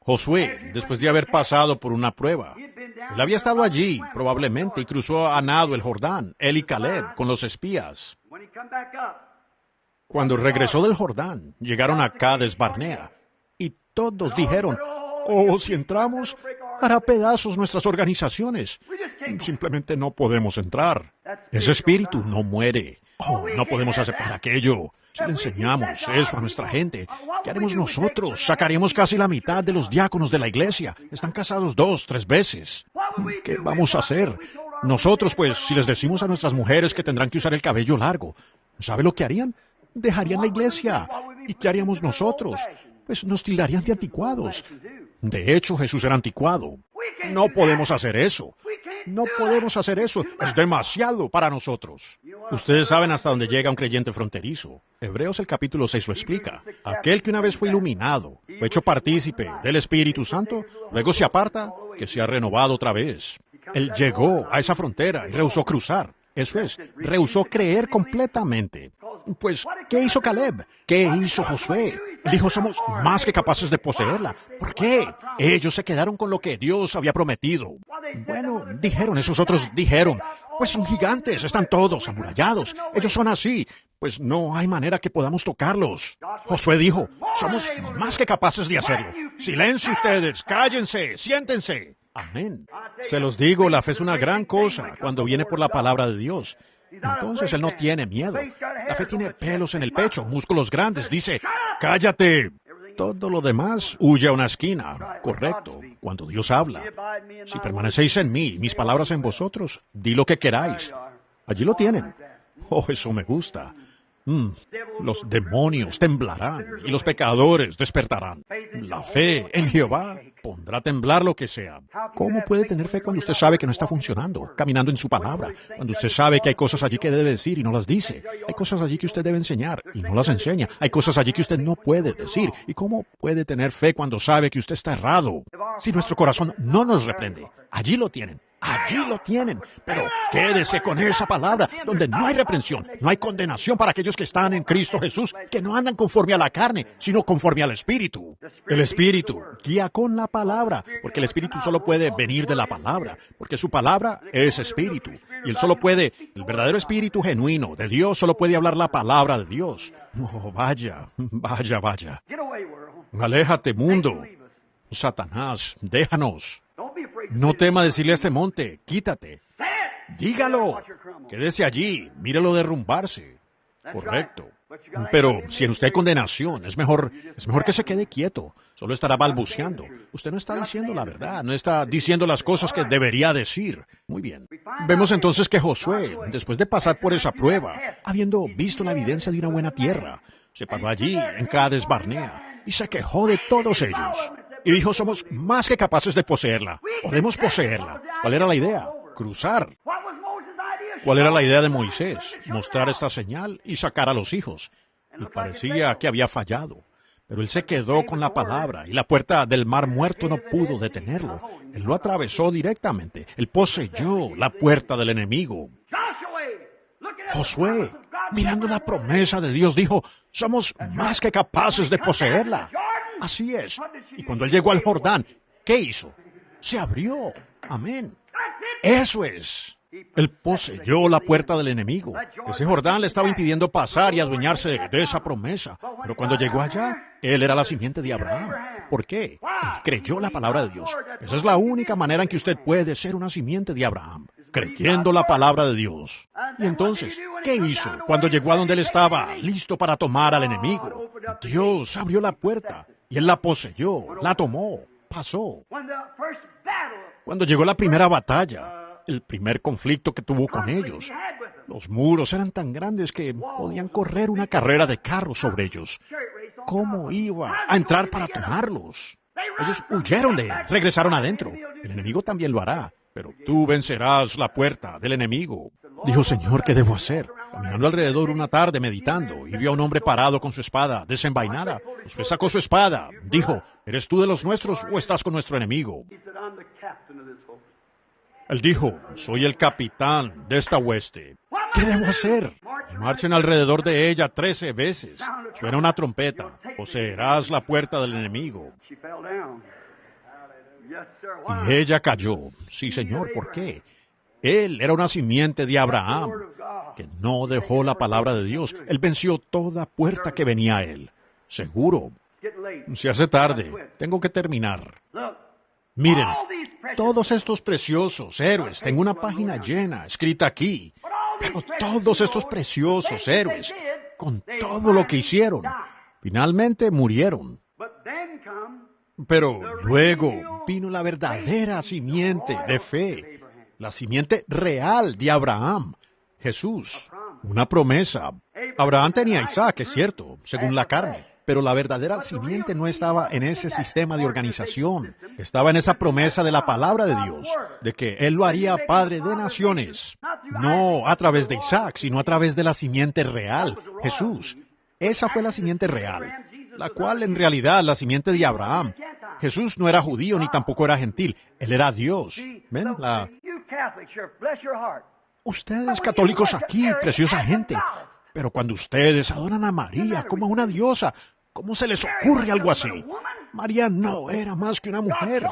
Josué, después de haber pasado por una prueba, él había estado allí, probablemente, y cruzó a nado el Jordán, él y Caleb, con los espías. Cuando regresó del Jordán, llegaron a Cades Barnea, y todos dijeron, oh, si entramos, hará pedazos nuestras organizaciones. Simplemente no podemos entrar. Ese espíritu no muere. Oh, no podemos aceptar aquello. Si le enseñamos eso a nuestra gente, ¿qué haremos nosotros? Sacaremos casi la mitad de los diáconos de la iglesia. Están casados 2, 3 veces. ¿Qué vamos a hacer? Nosotros, pues, si les decimos a nuestras mujeres que tendrán que usar el cabello largo, ¿sabe lo que harían? Dejarían la iglesia. ¿Y qué haríamos nosotros? Pues nos tildarían de anticuados. De hecho, Jesús era anticuado. No podemos hacer eso. No podemos hacer eso. Es demasiado para nosotros. Ustedes saben hasta dónde llega un creyente fronterizo. Hebreos el capítulo 6 lo explica. Aquel que una vez fue iluminado, fue hecho partícipe del Espíritu Santo, luego se aparta, que se ha renovado otra vez. Él llegó a esa frontera y rehusó cruzar. Eso es, rehusó creer completamente. Pues, ¿qué hizo Caleb? ¿Qué hizo Josué? Él dijo, somos más que capaces de poseerla. ¿Por qué? Ellos se quedaron con lo que Dios había prometido. Bueno, dijeron, esos otros dijeron, pues son gigantes, están todos amurallados. Ellos son así, pues no hay manera que podamos tocarlos. Josué dijo, somos más que capaces de hacerlo. Silencio ustedes, cállense, siéntense. Amén. Se los digo, la fe es una gran cosa cuando viene por la palabra de Dios. Entonces él no tiene miedo. La fe tiene pelos en el pecho, músculos grandes. Dice, cállate. Todo lo demás huye a una esquina. Correcto. Cuando Dios habla. Si permanecéis en mí, mis palabras en vosotros, di lo que queráis. Allí lo tienen. Oh, eso me gusta. Los demonios temblarán y los pecadores despertarán. La fe en Jehová pondrá a temblar lo que sea. ¿Cómo puede tener fe cuando usted sabe que no está funcionando, caminando en su palabra? Cuando usted sabe que hay cosas allí que debe decir y no las dice. Hay cosas allí que usted debe enseñar y no las enseña. Hay cosas allí que usted no puede decir. ¿Y cómo puede tener fe cuando sabe que usted está errado? Si nuestro corazón no nos reprende, allí lo tienen. Allí lo tienen, pero quédese con esa palabra, donde no hay reprensión, no hay condenación para aquellos que están en Cristo Jesús, que no andan conforme a la carne, sino conforme al Espíritu. El Espíritu guía con la palabra, porque el Espíritu solo puede venir de la palabra, porque su palabra es Espíritu, y él solo puede, el verdadero Espíritu genuino de Dios solo puede hablar la palabra de Dios. Oh, vaya, vaya, vaya. Aléjate, mundo. Satanás, déjanos. No tema decirle a este monte, quítate. Dígalo. Quédese allí, mírelo derrumbarse. Correcto. Pero si en usted hay condenación, es mejor que se quede quieto. Solo estará balbuceando. Usted no está diciendo la verdad, no está diciendo las cosas que debería decir. Muy bien. Vemos entonces que Josué, después de pasar por esa prueba, habiendo visto la evidencia de una buena tierra, se paró allí, en Cades Barnea, y se quejó de todos ellos. Y dijo, somos más que capaces de poseerla. Podemos poseerla. ¿Cuál era la idea? Cruzar. ¿Cuál era la idea de Moisés? Mostrar esta señal y sacar a los hijos. Y parecía que había fallado. Pero él se quedó con la palabra y la puerta del mar muerto no pudo detenerlo. Él lo atravesó directamente. Él poseyó la puerta del enemigo. Josué, mirando la promesa de Dios, dijo, somos más que capaces de poseerla. Así es. Y cuando él llegó al Jordán, ¿qué hizo? Se abrió. Amén. Eso es. Él poseyó la puerta del enemigo. Ese Jordán le estaba impidiendo pasar y adueñarse de esa promesa. Pero cuando llegó allá, él era la simiente de Abraham. ¿Por qué? Él creyó la palabra de Dios. Esa es la única manera en que usted puede ser una simiente de Abraham. Creyendo la palabra de Dios. Y entonces, ¿qué hizo cuando llegó a donde él estaba, listo para tomar al enemigo? Dios abrió la puerta y él la poseyó, la tomó, pasó. Cuando llegó la primera batalla, el primer conflicto que tuvo con ellos, los muros eran tan grandes que podían correr una carrera de carros sobre ellos. ¿Cómo iba a entrar para tomarlos? Ellos huyeron de él, regresaron adentro. El enemigo también lo hará, pero tú vencerás la puerta del enemigo. Dijo, Señor, ¿qué debo hacer? Caminando alrededor una tarde meditando y vio a un hombre parado con su espada desenvainada. Pues sacó su espada. Dijo, ¿eres tú de los nuestros o estás con nuestro enemigo? Él dijo, soy el capitán de esta hueste. ¿Qué debo hacer? Marchen alrededor de ella 13 veces. Suena una trompeta. Poseerás la puerta del enemigo. Y ella cayó. Sí, Señor, ¿por qué? Él era una simiente de Abraham, que no dejó la palabra de Dios. Él venció toda puerta que venía a él. Seguro. Se hace tarde. Tengo que terminar. Miren, todos estos preciosos héroes. Tengo una página llena, escrita aquí. Pero todos estos preciosos héroes, con todo lo que hicieron, finalmente murieron. Pero luego vino la verdadera simiente de fe, la simiente real de Abraham, Jesús, una promesa. Abraham tenía a Isaac, es cierto, según la carne, pero la verdadera simiente no estaba en ese sistema de organización, estaba en esa promesa de la palabra de Dios, de que Él lo haría padre de naciones, no a través de Isaac, sino a través de la simiente real, Jesús. Esa fue la simiente real, la cual en realidad la simiente de Abraham. Jesús no era judío ni tampoco era gentil, Él era Dios. ¿Ven? Ustedes católicos aquí, preciosa gente, pero cuando ustedes adoran a María como a una diosa, ¿cómo se les ocurre algo así? María no era más que una mujer.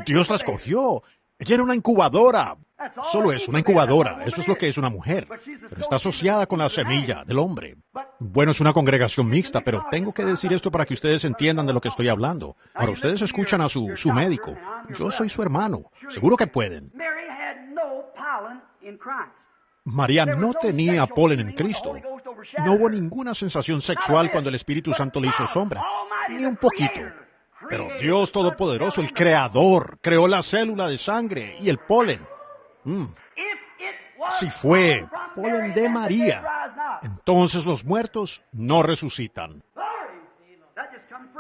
Dios la escogió. Ella era una incubadora. Solo es una incubadora. Eso es lo que es una mujer. Pero está asociada con la semilla del hombre. Bueno, es una congregación mixta, pero tengo que decir esto para que ustedes entiendan de lo que estoy hablando. Ahora, ustedes escuchan a su médico. Yo soy su hermano. Seguro que pueden. María no tenía polen en Cristo. No hubo ninguna sensación sexual cuando el Espíritu Santo le hizo sombra, ni un poquito. Pero Dios Todopoderoso, el Creador, creó la célula de sangre y el polen. Si fue polen de María, entonces los muertos no resucitan.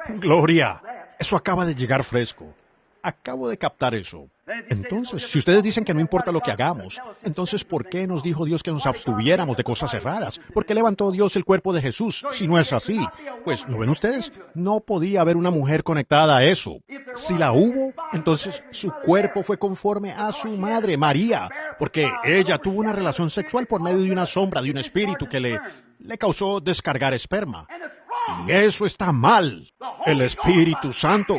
Gloria, eso acaba de llegar fresco. Acabo de captar eso. Entonces, si ustedes dicen que no importa lo que hagamos, entonces ¿por qué nos dijo Dios que nos abstuviéramos de cosas erradas? ¿Por qué levantó Dios el cuerpo de Jesús si no es así? Pues, ¿lo ven ustedes? No podía haber una mujer conectada a eso. Si la hubo, entonces su cuerpo fue conforme a su madre, María, porque ella tuvo una relación sexual por medio de una sombra, de un espíritu que le causó descargar esperma. Y eso está mal. El Espíritu Santo,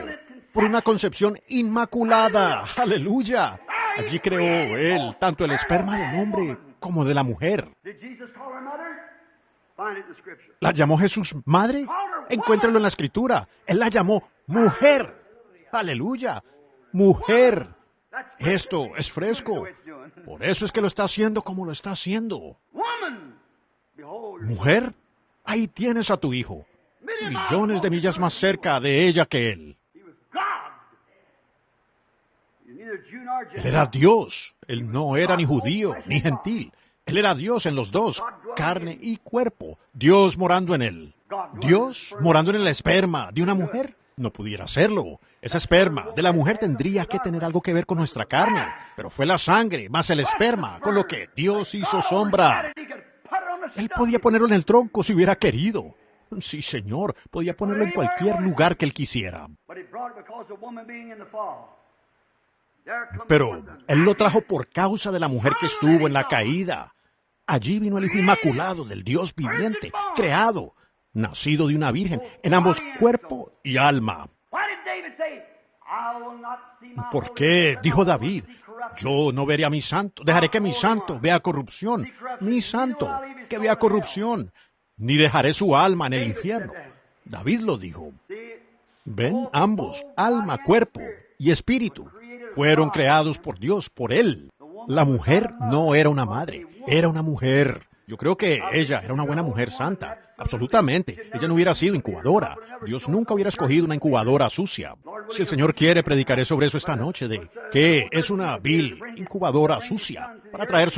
por una concepción inmaculada. ¡Aleluya! Allí creó Él tanto el esperma del hombre como de la mujer. ¿La llamó Jesús madre? Encuéntralo en la Escritura. Él la llamó mujer. ¡Aleluya! ¡Mujer! Esto es fresco. Por eso es que lo está haciendo como lo está haciendo. Mujer, ahí tienes a tu hijo. Millones de millas más cerca de ella que él. Él era Dios. Él no era ni judío ni gentil. Él era Dios en los dos, carne y cuerpo. Dios morando en él. Dios morando en el esperma de una mujer. No pudiera serlo. Ese esperma de la mujer tendría que tener algo que ver con nuestra carne. Pero fue la sangre más el esperma con lo que Dios hizo sombra. Él podía ponerlo en el tronco si hubiera querido. Sí, Señor, podía ponerlo en cualquier lugar que Él quisiera. Pero Él lo trajo por causa de la mujer que estuvo en la caída. Allí vino el Hijo Inmaculado del Dios viviente, creado, nacido de una virgen, en ambos cuerpo y alma. ¿Por qué? Dijo David, yo no veré a mi santo, dejaré que mi santo vea corrupción, mi santo que vea corrupción, ni dejaré su alma en el infierno. David lo dijo. Ven, ambos, alma, cuerpo y espíritu, fueron creados por Dios, por Él. La mujer no era una madre, era una mujer. Yo creo que ella era una buena mujer santa, absolutamente. Ella no hubiera sido incubadora. Dios nunca hubiera escogido una incubadora sucia. Si el Señor quiere, predicaré sobre eso esta noche, de que es una vil incubadora sucia. Para traer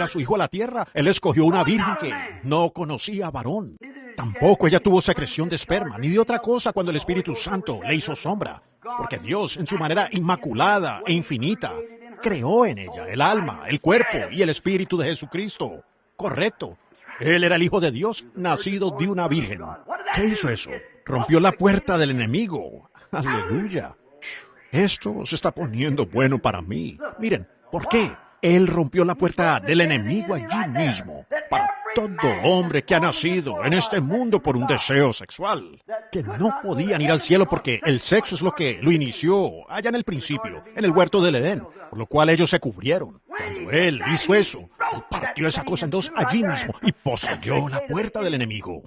a su hijo a la tierra, Él escogió una virgen que no conocía varón. Tampoco ella tuvo secreción de esperma, ni de otra cosa cuando el Espíritu Santo le hizo sombra. Porque Dios, en su manera inmaculada e infinita, creó en ella el alma, el cuerpo y el Espíritu de Jesucristo. Correcto. Él era el Hijo de Dios, nacido de una virgen. ¿Qué hizo eso? Rompió la puerta del enemigo. Aleluya. Esto se está poniendo bueno para mí. Miren, ¿por qué? Él rompió la puerta del enemigo allí mismo. Para todo hombre que ha nacido en este mundo por un deseo sexual. Que no podían ir al cielo porque el sexo es lo que lo inició allá en el principio, en el huerto del Edén. Por lo cual ellos se cubrieron. Cuando Él hizo eso, Él partió esa cosa en dos allí mismo y poseyó la puerta del enemigo.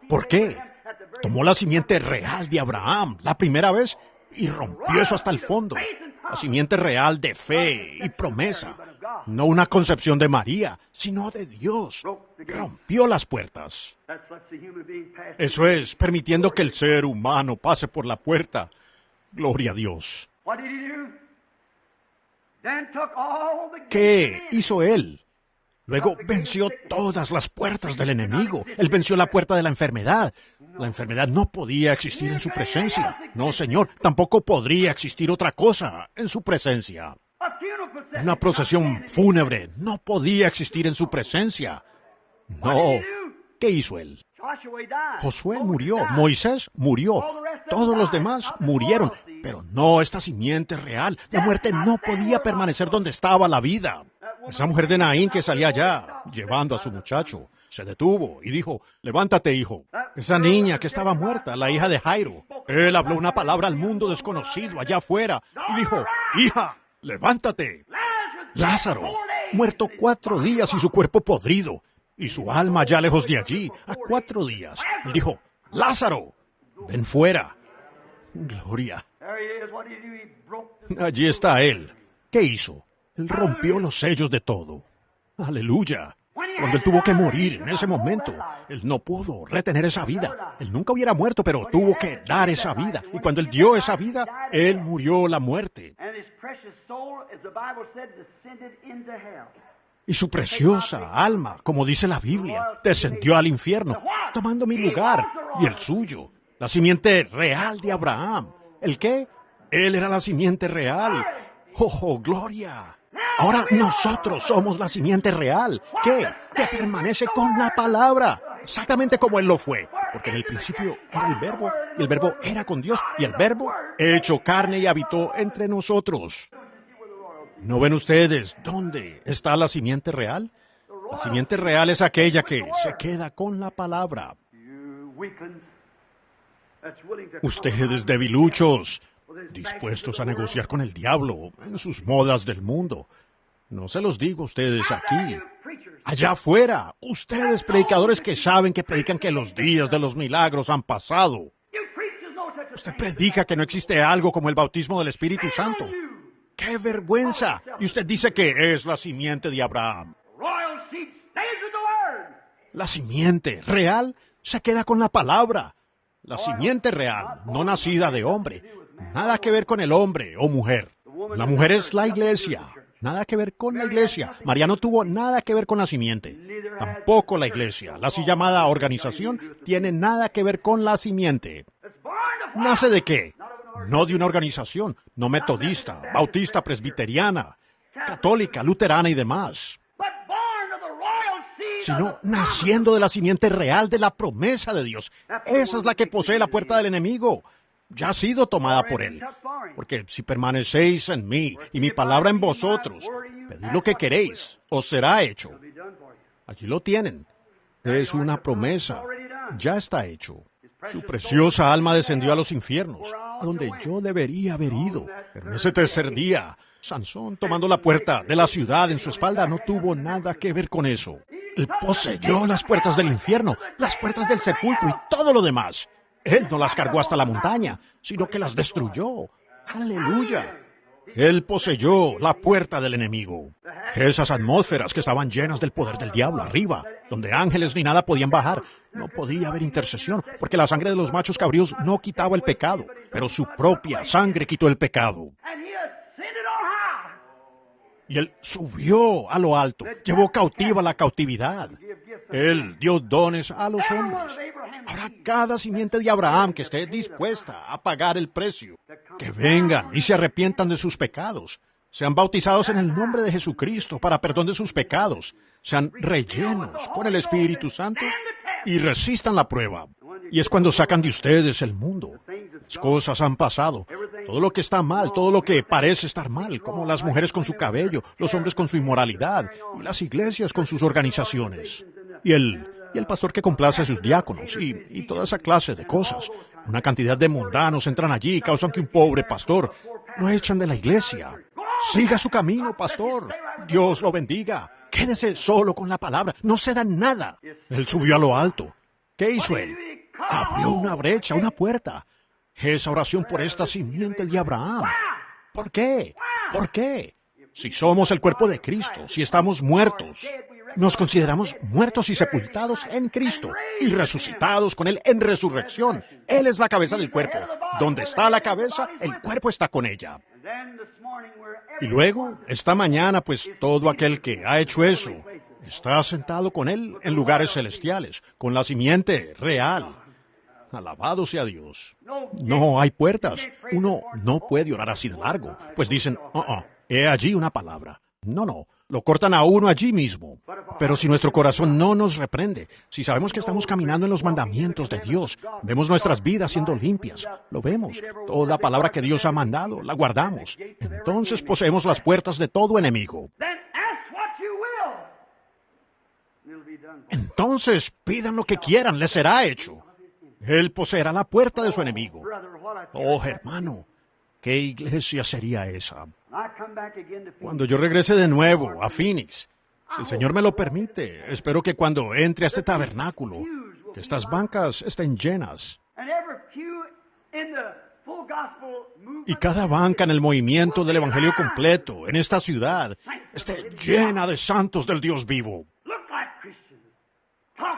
¿Por qué? Tomó la simiente real de Abraham la primera vez y rompió eso hasta el fondo. La simiente real de fe y promesa. No una concepción de María, sino de Dios. Rompió las puertas. Eso es, permitiendo que el ser humano pase por la puerta. Gloria a Dios. ¿Qué hizo Él? Luego venció todas las puertas del enemigo. Él venció la puerta de la enfermedad. La enfermedad no podía existir en su presencia. No, Señor, tampoco podría existir otra cosa en su presencia. Una procesión fúnebre no podía existir en su presencia. No. ¿Qué hizo Él? Josué murió, Moisés murió, todos los demás murieron, pero no esta simiente real. La muerte no podía permanecer donde estaba la vida. Esa mujer de Naín que salía allá, llevando a su muchacho, se detuvo y dijo, levántate, hijo. Esa niña que estaba muerta, la hija de Jairo, él habló una palabra al mundo desconocido allá afuera y dijo, hija, levántate. Lázaro, muerto 4 días y su cuerpo podrido, y su alma ya lejos de allí, a 4 días. Él dijo, Lázaro, ven fuera. Gloria. Allí está Él. ¿Qué hizo? Él rompió los sellos de todo. Aleluya. Cuando Él tuvo que morir en ese momento, Él no pudo retener esa vida. Él nunca hubiera muerto, pero tuvo que dar esa vida. Y cuando Él dio esa vida, Él murió la muerte. Y su preciosa alma, como dice la Biblia, descendió al infierno, tomando mi lugar y el suyo. La simiente real de Abraham. ¿El qué? Él era la simiente real. ¡Oh, gloria! Ahora nosotros somos la simiente real. ¿Qué? Que permanece con la palabra. Exactamente como Él lo fue. Porque en el principio era el Verbo, y el Verbo era con Dios, y el Verbo hecho carne y habitó entre nosotros. ¿No ven ustedes dónde está la simiente real? La simiente real es aquella que se queda con la palabra. Ustedes debiluchos, dispuestos a negociar con el diablo en sus modas del mundo. No se los digo a ustedes aquí. Allá afuera, ustedes predicadores que saben que predican que los días de los milagros han pasado. Usted predica que no existe algo como el bautismo del Espíritu Santo. ¡Qué vergüenza! Y usted dice que es la simiente de Abraham. La simiente real se queda con la palabra. La simiente real, no nacida de hombre. Nada que ver con el hombre o mujer. La mujer es la iglesia. Nada que ver con la iglesia. María no tuvo nada que ver con la simiente. Tampoco la iglesia. La así llamada organización tiene nada que ver con la simiente. ¿Nace de qué? No de una organización, no metodista, bautista, presbiteriana, católica, luterana y demás, sino naciendo de la simiente real de la promesa de Dios. Esa es la que posee la puerta del enemigo. Ya ha sido tomada por Él. Porque si permanecéis en mí y mi palabra en vosotros, pedid lo que queréis, os será hecho. Allí lo tienen. Es una promesa. Ya está hecho. Su preciosa alma descendió a los infiernos, a donde yo debería haber ido. Pero en ese tercer día, Sansón, tomando la puerta de la ciudad en su espalda, no tuvo nada que ver con eso. Él poseyó las puertas del infierno, las puertas del sepulcro y todo lo demás. Él no las cargó hasta la montaña, sino que las destruyó. ¡Aleluya! Él poseyó la puerta del enemigo. Esas atmósferas que estaban llenas del poder del diablo arriba, donde ángeles ni nada podían bajar, no podía haber intercesión, porque la sangre de los machos cabríos no quitaba el pecado, pero su propia sangre quitó el pecado. Y Él subió a lo alto, llevó cautiva la cautividad. Él dio dones a los hombres. Ahora cada simiente de Abraham que esté dispuesta a pagar el precio, que vengan y se arrepientan de sus pecados, sean bautizados en el nombre de Jesucristo para perdón de sus pecados, sean rellenos con el Espíritu Santo y resistan la prueba. Y es cuando sacan de ustedes el mundo. Las cosas han pasado. Todo lo que está mal, todo lo que parece estar mal, como las mujeres con su cabello, los hombres con su inmoralidad, y las iglesias con sus organizaciones. Y el pastor que complace a sus diáconos, y toda esa clase de cosas. Una cantidad de mundanos entran allí y causan que un pobre pastor lo echan de la iglesia. Siga su camino, pastor. Dios lo bendiga. Quédese solo con la palabra. No se da nada. Él subió a lo alto. ¿Qué hizo él? Abrió una brecha, una puerta. Esa oración por esta simiente de Abraham. ¿Por qué? ¿Por qué? Si somos el cuerpo de Cristo, si estamos muertos, nos consideramos muertos y sepultados en Cristo y resucitados con Él en resurrección. Él es la cabeza del cuerpo. Donde está la cabeza, el cuerpo está con ella. Y luego, esta mañana, pues todo aquel que ha hecho eso está sentado con Él en lugares celestiales, con la simiente real. Alabado sea Dios. No hay puertas. Uno no puede orar así de largo, pues dicen, he allí una palabra. No, lo cortan a uno allí mismo. Pero si nuestro corazón no nos reprende, si sabemos que estamos caminando en los mandamientos de Dios, vemos nuestras vidas siendo limpias, lo vemos, toda palabra que Dios ha mandado, la guardamos, entonces poseemos las puertas de todo enemigo. Entonces pidan lo que quieran, les será hecho. Él poseerá la puerta de su enemigo. Oh, hermano, ¿qué iglesia sería esa? Cuando yo regrese de nuevo a Phoenix, si el Señor me lo permite, espero que cuando entre a este tabernáculo, que estas bancas estén llenas. Y cada banca en el movimiento del Evangelio completo, en esta ciudad, esté llena de santos del Dios vivo.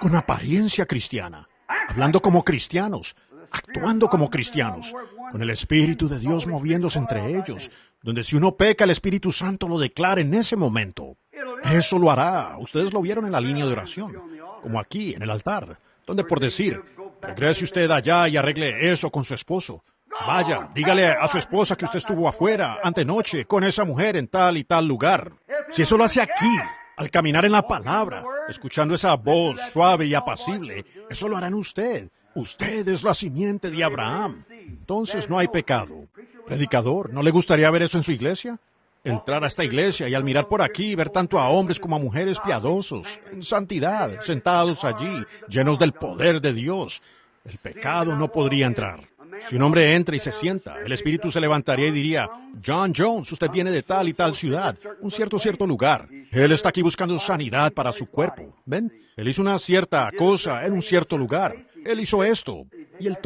Con apariencia cristiana, hablando como cristianos, actuando como cristianos, con el Espíritu de Dios moviéndose entre ellos, donde si uno peca, el Espíritu Santo lo declara en ese momento. Eso lo hará. Ustedes lo vieron en la línea de oración, como aquí, en el altar, donde por decir, regrese usted allá y arregle eso con su esposo. Vaya, dígale a su esposa que usted estuvo afuera, antenoche, con esa mujer en tal y tal lugar. Si eso lo hace aquí, al caminar en la palabra, escuchando esa voz suave y apacible, eso lo hará en usted. Usted es la simiente de Abraham. Entonces no hay pecado. Predicador, ¿no le gustaría ver eso en su iglesia? Entrar a esta iglesia y al mirar por aquí, ver tanto a hombres como a mujeres piadosos, en santidad, sentados allí, llenos del poder de Dios. El pecado no podría entrar. Si un hombre entra y se sienta, el Espíritu se levantaría y diría, John Jones, usted viene de tal y tal ciudad, un cierto lugar. Él está aquí buscando sanidad para su cuerpo. ¿Ven? Él hizo una cierta cosa en un cierto lugar. Él hizo esto. Y él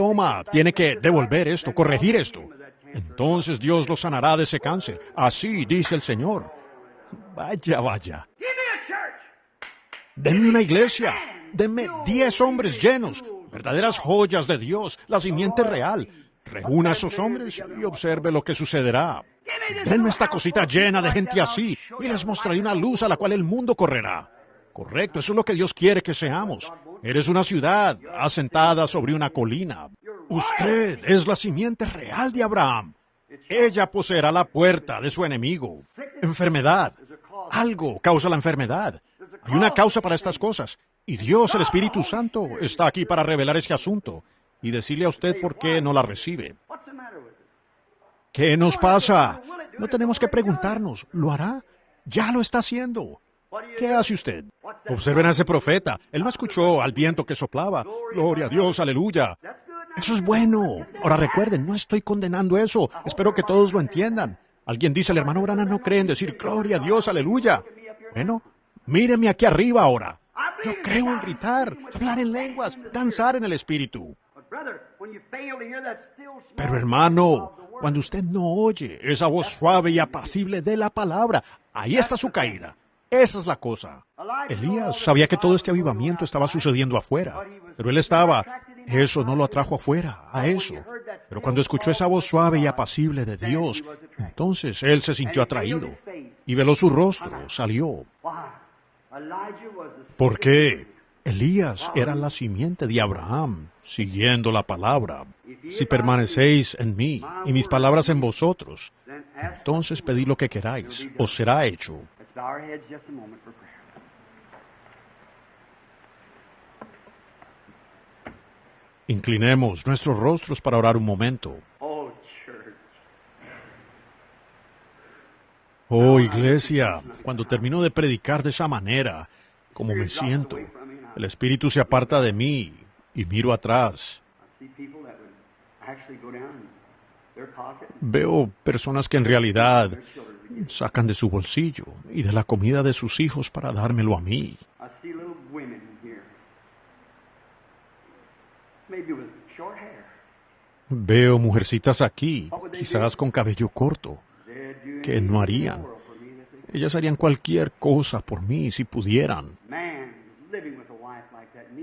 tiene que devolver esto, corregir esto. Entonces Dios lo sanará de ese cáncer. Así dice el Señor. Vaya. Denme una iglesia. Denme 10 hombres llenos. Verdaderas joyas de Dios, la simiente real. Reúna a esos hombres y observe lo que sucederá. Denme esta cosita llena de gente así y les mostraré una luz a la cual el mundo correrá. Correcto, eso es lo que Dios quiere que seamos. Eres una ciudad asentada sobre una colina. Usted es la simiente real de Abraham. Ella poseerá la puerta de su enemigo. Enfermedad. Algo causa la enfermedad. Hay una causa para estas cosas. Y Dios, el Espíritu Santo, está aquí para revelar ese asunto y decirle a usted por qué no la recibe. ¿Qué nos pasa? No tenemos que preguntarnos. ¿Lo hará? Ya lo está haciendo. ¿Qué hace usted? Observen a ese profeta. Él no escuchó al viento que soplaba. Gloria a Dios, aleluya. Eso es bueno. Ahora recuerden, no estoy condenando eso. Espero que todos lo entiendan. Alguien dice, el hermano Branham no cree en decir, gloria a Dios, aleluya. Bueno, míreme aquí arriba ahora. Yo creo en gritar, hablar en lenguas, danzar en el Espíritu. Pero hermano, Cuando usted no oye esa voz suave y apacible de la palabra, ahí está su caída. Esa es la cosa. Elías sabía que todo este avivamiento estaba sucediendo afuera, pero eso no lo atrajo afuera, a eso. Pero cuando escuchó esa voz suave y apacible de Dios, entonces él se sintió atraído y veló su rostro, salió. ¿Por qué? Elías era la simiente de Abraham, siguiendo la palabra. Si permanecéis en mí y mis palabras en vosotros, entonces pedid lo que queráis, os será hecho. Inclinemos nuestros rostros para orar un momento. Oh, iglesia, cuando termino de predicar de esa manera, como me siento, el Espíritu se aparta de mí y miro atrás. Veo personas que en realidad sacan de su bolsillo y de la comida de sus hijos para dármelo a mí. Veo mujercitas aquí, quizás con cabello corto, que no harían. Ellas harían cualquier cosa por mí si pudieran.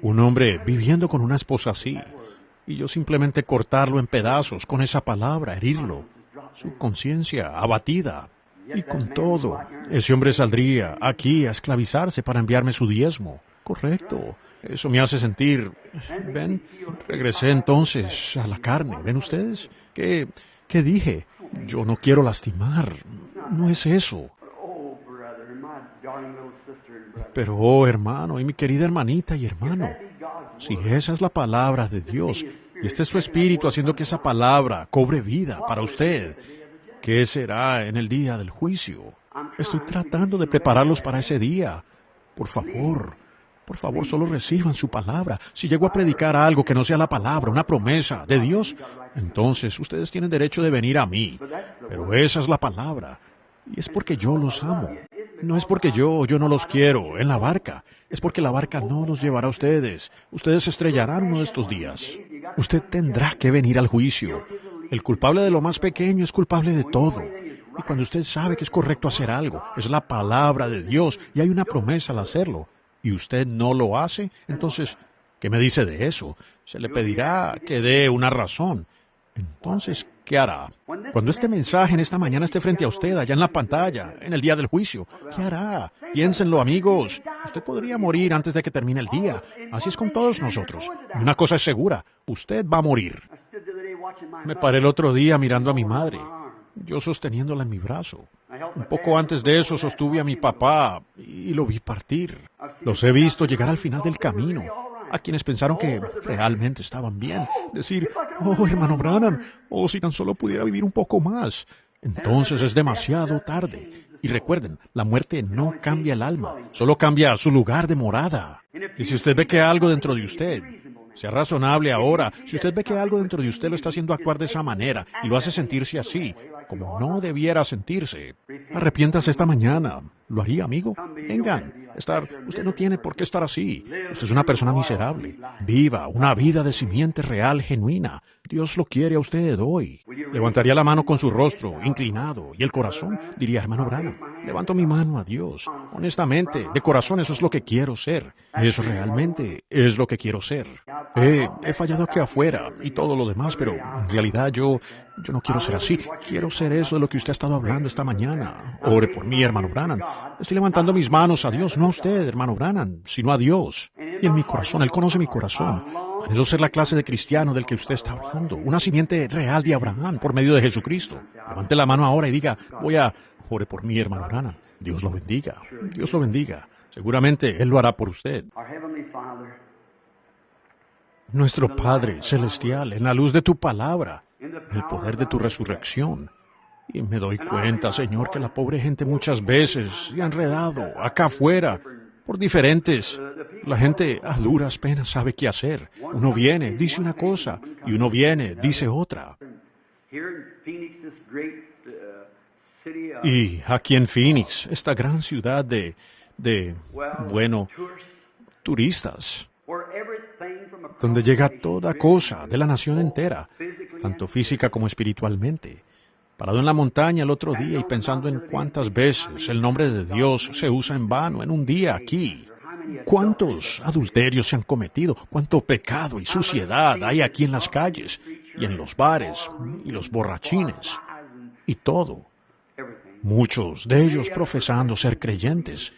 Un hombre viviendo con una esposa así, y yo simplemente cortarlo en pedazos con esa palabra, herirlo, su conciencia abatida. Y con todo, ese hombre saldría aquí a esclavizarse para enviarme su diezmo. Correcto. Eso me hace sentir... ¿Ven? Regresé entonces a la carne. ¿Ven ustedes? ¿Qué dije? Yo no quiero lastimar. No es eso. Pero, oh hermano, y mi querida hermanita y hermano, si esa es la palabra de Dios, y este es su espíritu haciendo que esa palabra cobre vida para usted, ¿qué será en el día del juicio? Estoy tratando de prepararlos para ese día. Por favor, solo reciban su palabra. Si llego a predicar algo que no sea la palabra, una promesa de Dios, entonces ustedes tienen derecho de venir a mí. Pero esa es la palabra. Y es porque yo los amo. No es porque yo no los quiero en la barca. Es porque la barca no los llevará a ustedes. Ustedes se estrellarán uno de estos días. Usted tendrá que venir al juicio. El culpable de lo más pequeño es culpable de todo. Y cuando usted sabe que es correcto hacer algo, es la palabra de Dios y hay una promesa al hacerlo, y usted no lo hace, entonces, ¿qué me dice de eso? Se le pedirá que dé una razón. Entonces, ¿qué hará? Cuando este mensaje en esta mañana esté frente a usted, allá en la pantalla, en el día del juicio, ¿qué hará? Piénsenlo, amigos. Usted podría morir antes de que termine el día. Así es con todos nosotros. Y una cosa es segura, usted va a morir. Me paré el otro día mirando a mi madre, yo sosteniéndola en mi brazo. Un poco antes de eso sostuve a mi papá y lo vi partir. Los he visto llegar al final del camino. A quienes pensaron que realmente estaban bien. Decir, oh, hermano Branham, oh, si tan solo pudiera vivir un poco más. Entonces es demasiado tarde. Y recuerden, la muerte no cambia el alma, solo cambia su lugar de morada. Y si usted ve que algo dentro de usted, sea razonable ahora, si usted ve que algo dentro de usted lo está haciendo actuar de esa manera y lo hace sentirse así, como no debiera sentirse, arrepiéntase esta mañana. ¿Lo haría, amigo? Vengan. Usted no tiene por qué estar así. Usted es una persona miserable. Viva una vida de simiente real, genuina. Dios lo quiere a usted hoy. Levantaría la mano con su rostro inclinado y el corazón. Diría, hermano Branham, levanto mi mano a Dios. Honestamente, de corazón, eso es lo que quiero ser. Eso realmente es lo que quiero ser. He fallado aquí afuera y todo lo demás, pero en realidad yo no quiero ser así. Quiero ser eso de lo que usted ha estado hablando esta mañana. Ore por mí, hermano Branham. Estoy levantando mis manos a Dios, no a usted, hermano Branham, sino a Dios. Y en mi corazón, Él conoce mi corazón. Anhelo ser la clase de cristiano del que usted está hablando. Una simiente real de Abraham por medio de Jesucristo. Levante la mano ahora y diga, ore por mí, hermano Branham. Dios lo bendiga. Dios lo bendiga. Seguramente Él lo hará por usted. Nuestro Padre Celestial, en la luz de tu palabra, en el poder de tu resurrección. Y me doy cuenta, Señor, que la pobre gente muchas veces se ha enredado acá afuera por diferentes. La gente a duras penas sabe qué hacer. Uno viene, dice una cosa, y uno viene, dice otra. Y aquí en Phoenix, esta gran ciudad de turistas, donde llega toda cosa de la nación entera, tanto física como espiritualmente. parado en la montaña el otro día y pensando en cuántas veces el nombre de Dios se usa en vano en un día aquí. ¿Cuántos adulterios se han cometido? ¿Cuánto pecado y suciedad hay aquí en las calles y en los bares y los borrachines? Y todo. Muchos de ellos profesando ser creyentes,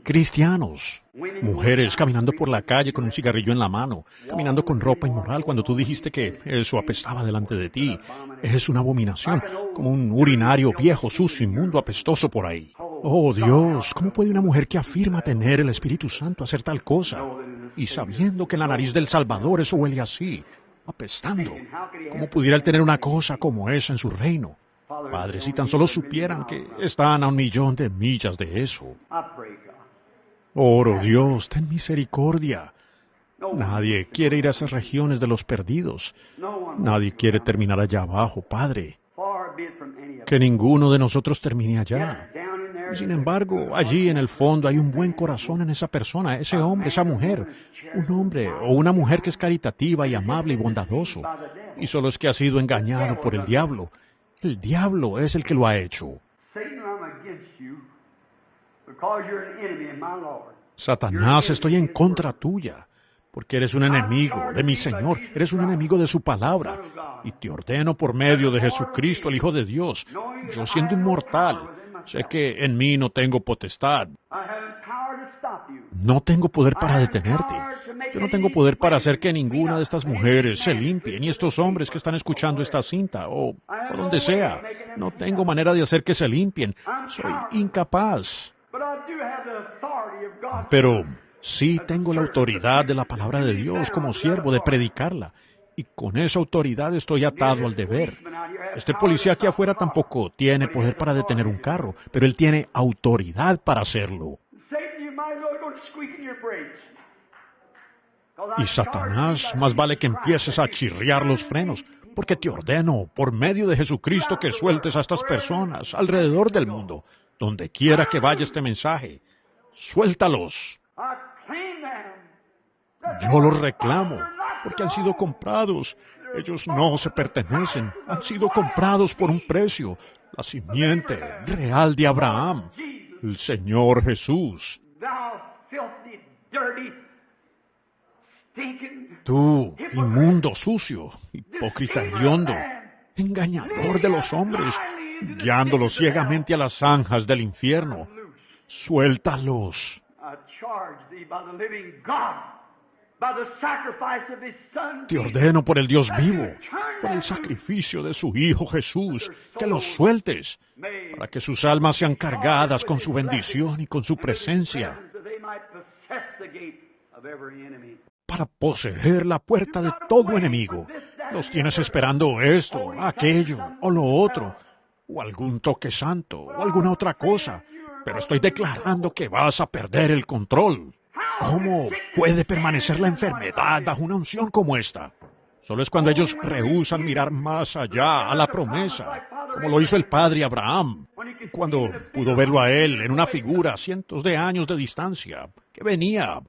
cristianos. Mujeres caminando por la calle con un cigarrillo en la mano, caminando con ropa inmoral cuando tú dijiste que eso apestaba delante de ti. Es una abominación, como un urinario viejo, sucio, inmundo, apestoso por ahí. Oh Dios, ¿cómo puede una mujer que afirma tener el Espíritu Santo hacer tal cosa? Y sabiendo que en la nariz del Salvador eso huele así, apestando. ¿Cómo pudiera él tener una cosa como esa en su reino? Padre, si tan solo supieran que están a 1.000.000 de millas de eso. Oro, Dios, ten misericordia. Nadie quiere ir a esas regiones de los perdidos. Nadie quiere terminar allá abajo, Padre. Que ninguno de nosotros termine allá. Sin embargo, allí en el fondo hay un buen corazón en esa persona, ese hombre, esa mujer. Un hombre o una mujer que es caritativa y amable y bondadoso. Y solo es que ha sido engañado por el diablo. El diablo es el que lo ha hecho. Satanás, estoy en contra tuya, porque eres un enemigo de mi Señor, eres un enemigo de su palabra, y te ordeno por medio de Jesucristo, el Hijo de Dios, yo siendo un mortal, sé que en mí no tengo potestad, no tengo poder para detenerte, yo no tengo poder para hacer que ninguna de estas mujeres se limpie, ni estos hombres que están escuchando esta cinta, o donde sea, no tengo manera de hacer que se limpien, soy incapaz. Pero sí tengo la autoridad de la palabra de Dios como siervo de predicarla. Y con esa autoridad estoy atado al deber. Este policía aquí afuera tampoco tiene poder para detener un carro, pero él tiene autoridad para hacerlo. Y Satanás, más vale que empieces a chirriar los frenos, porque te ordeno, por medio de Jesucristo, que sueltes a estas personas alrededor del mundo, donde quiera que vaya este mensaje. Suéltalos. Yo los reclamo, porque han sido comprados. Ellos no se pertenecen, han sido comprados por un precio, la simiente real de Abraham, el Señor Jesús. Tú, inmundo, sucio, hipócrita hediondo, engañador de los hombres, guiándolos ciegamente a las zanjas del infierno. Suéltalos. Te ordeno por el Dios vivo, por el sacrificio de su Hijo Jesús, que los sueltes, para que sus almas sean cargadas con su bendición y con su presencia, para poseer la puerta de todo enemigo. Los tienes esperando esto, aquello, o lo otro, o algún toque santo, o alguna otra cosa, pero estoy declarando que vas a perder el control. ¿Cómo puede permanecer la enfermedad bajo una unción como esta? Solo es cuando ellos rehúsan mirar más allá a la promesa, como lo hizo el padre Abraham, cuando pudo verlo a él en una figura a cientos de años de distancia, que venía.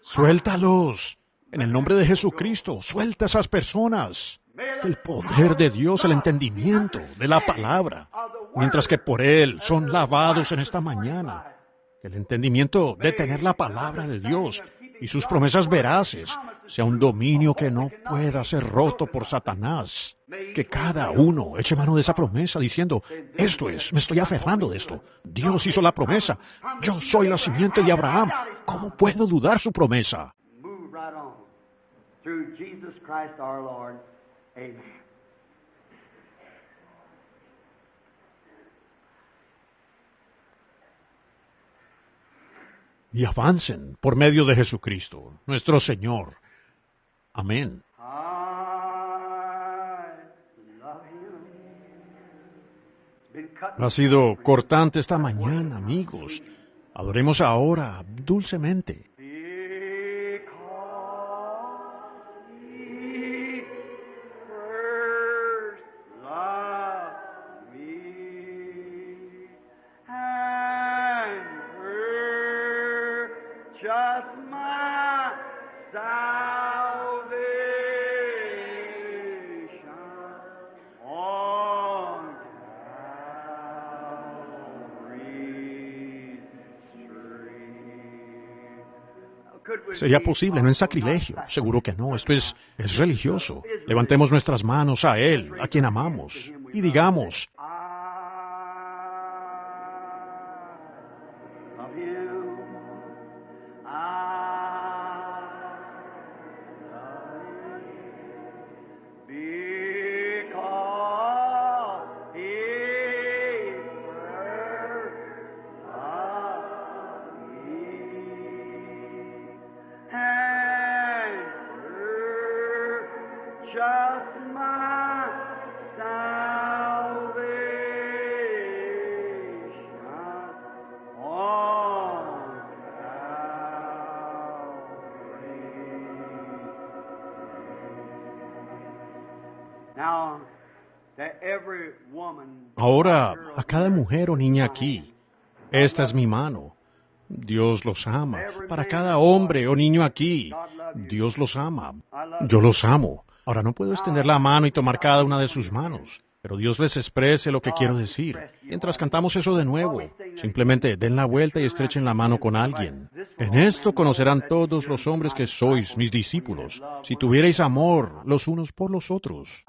Suéltalos. En el nombre de Jesucristo, suelta a esas personas. Que el poder de Dios, el entendimiento de la palabra, mientras que por Él son lavados en esta mañana. Que el entendimiento de tener la palabra de Dios y sus promesas veraces sea un dominio que no pueda ser roto por Satanás. Que cada uno eche mano de esa promesa diciendo, esto es, me estoy aferrando de esto. Dios hizo la promesa. Yo soy la simiente de Abraham. ¿Cómo puedo dudar su promesa? Through Jesus Christ our Lord. Amen. Y avancen por medio de Jesucristo, nuestro Señor. Amén. Ha sido cortante esta mañana, amigos. Adoremos ahora dulcemente. Just my salvation. ¿Sería posible? No es sacrilegio. Seguro que no. Esto es religioso. Levantemos nuestras manos a Él, a quien amamos, y digamos, ahora a cada mujer o niña aquí, esta es mi mano. Dios los ama. Para cada hombre o niño aquí, Dios los ama. Yo los amo. Ahora no puedo extender la mano y tomar cada una de sus manos, pero Dios les exprese lo que quiero decir. Mientras cantamos eso de nuevo, simplemente den la vuelta y estrechen la mano con alguien. En esto conocerán todos los hombres que sois mis discípulos, si tuvierais amor los unos por los otros.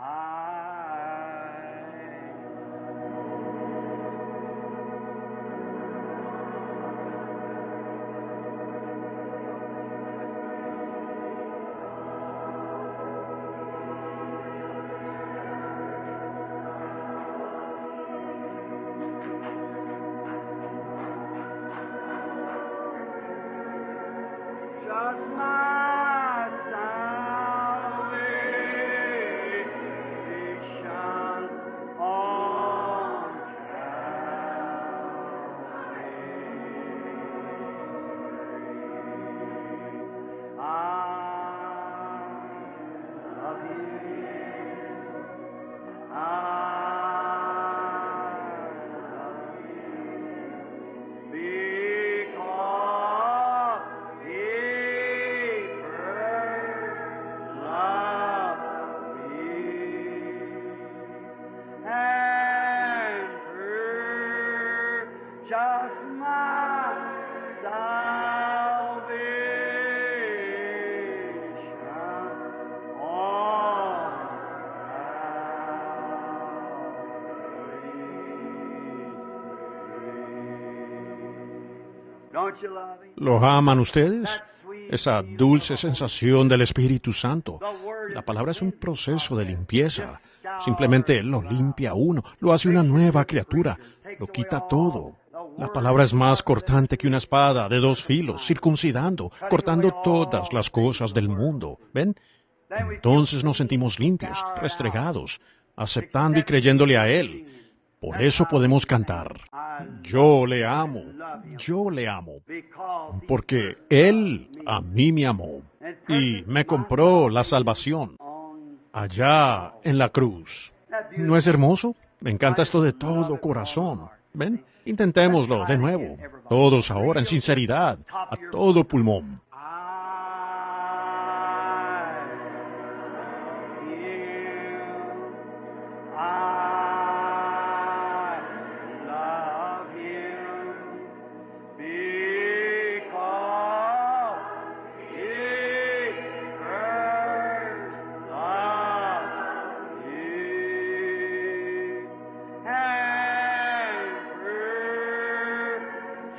¿Lo aman ustedes? Esa dulce sensación del Espíritu Santo. La palabra es un proceso de limpieza. Simplemente lo limpia a uno, lo hace una nueva criatura, lo quita todo. La palabra es más cortante que una espada de dos filos, circuncidando, cortando todas las cosas del mundo. ¿Ven? Entonces nos sentimos limpios, restregados, aceptando y creyéndole a Él. Por eso podemos cantar, yo le amo, porque Él a mí me amó y me compró la salvación allá en la cruz. ¿No es hermoso? Me encanta esto de todo corazón. ¿Ven? Intentémoslo de nuevo, todos ahora en sinceridad, a todo pulmón.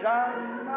Just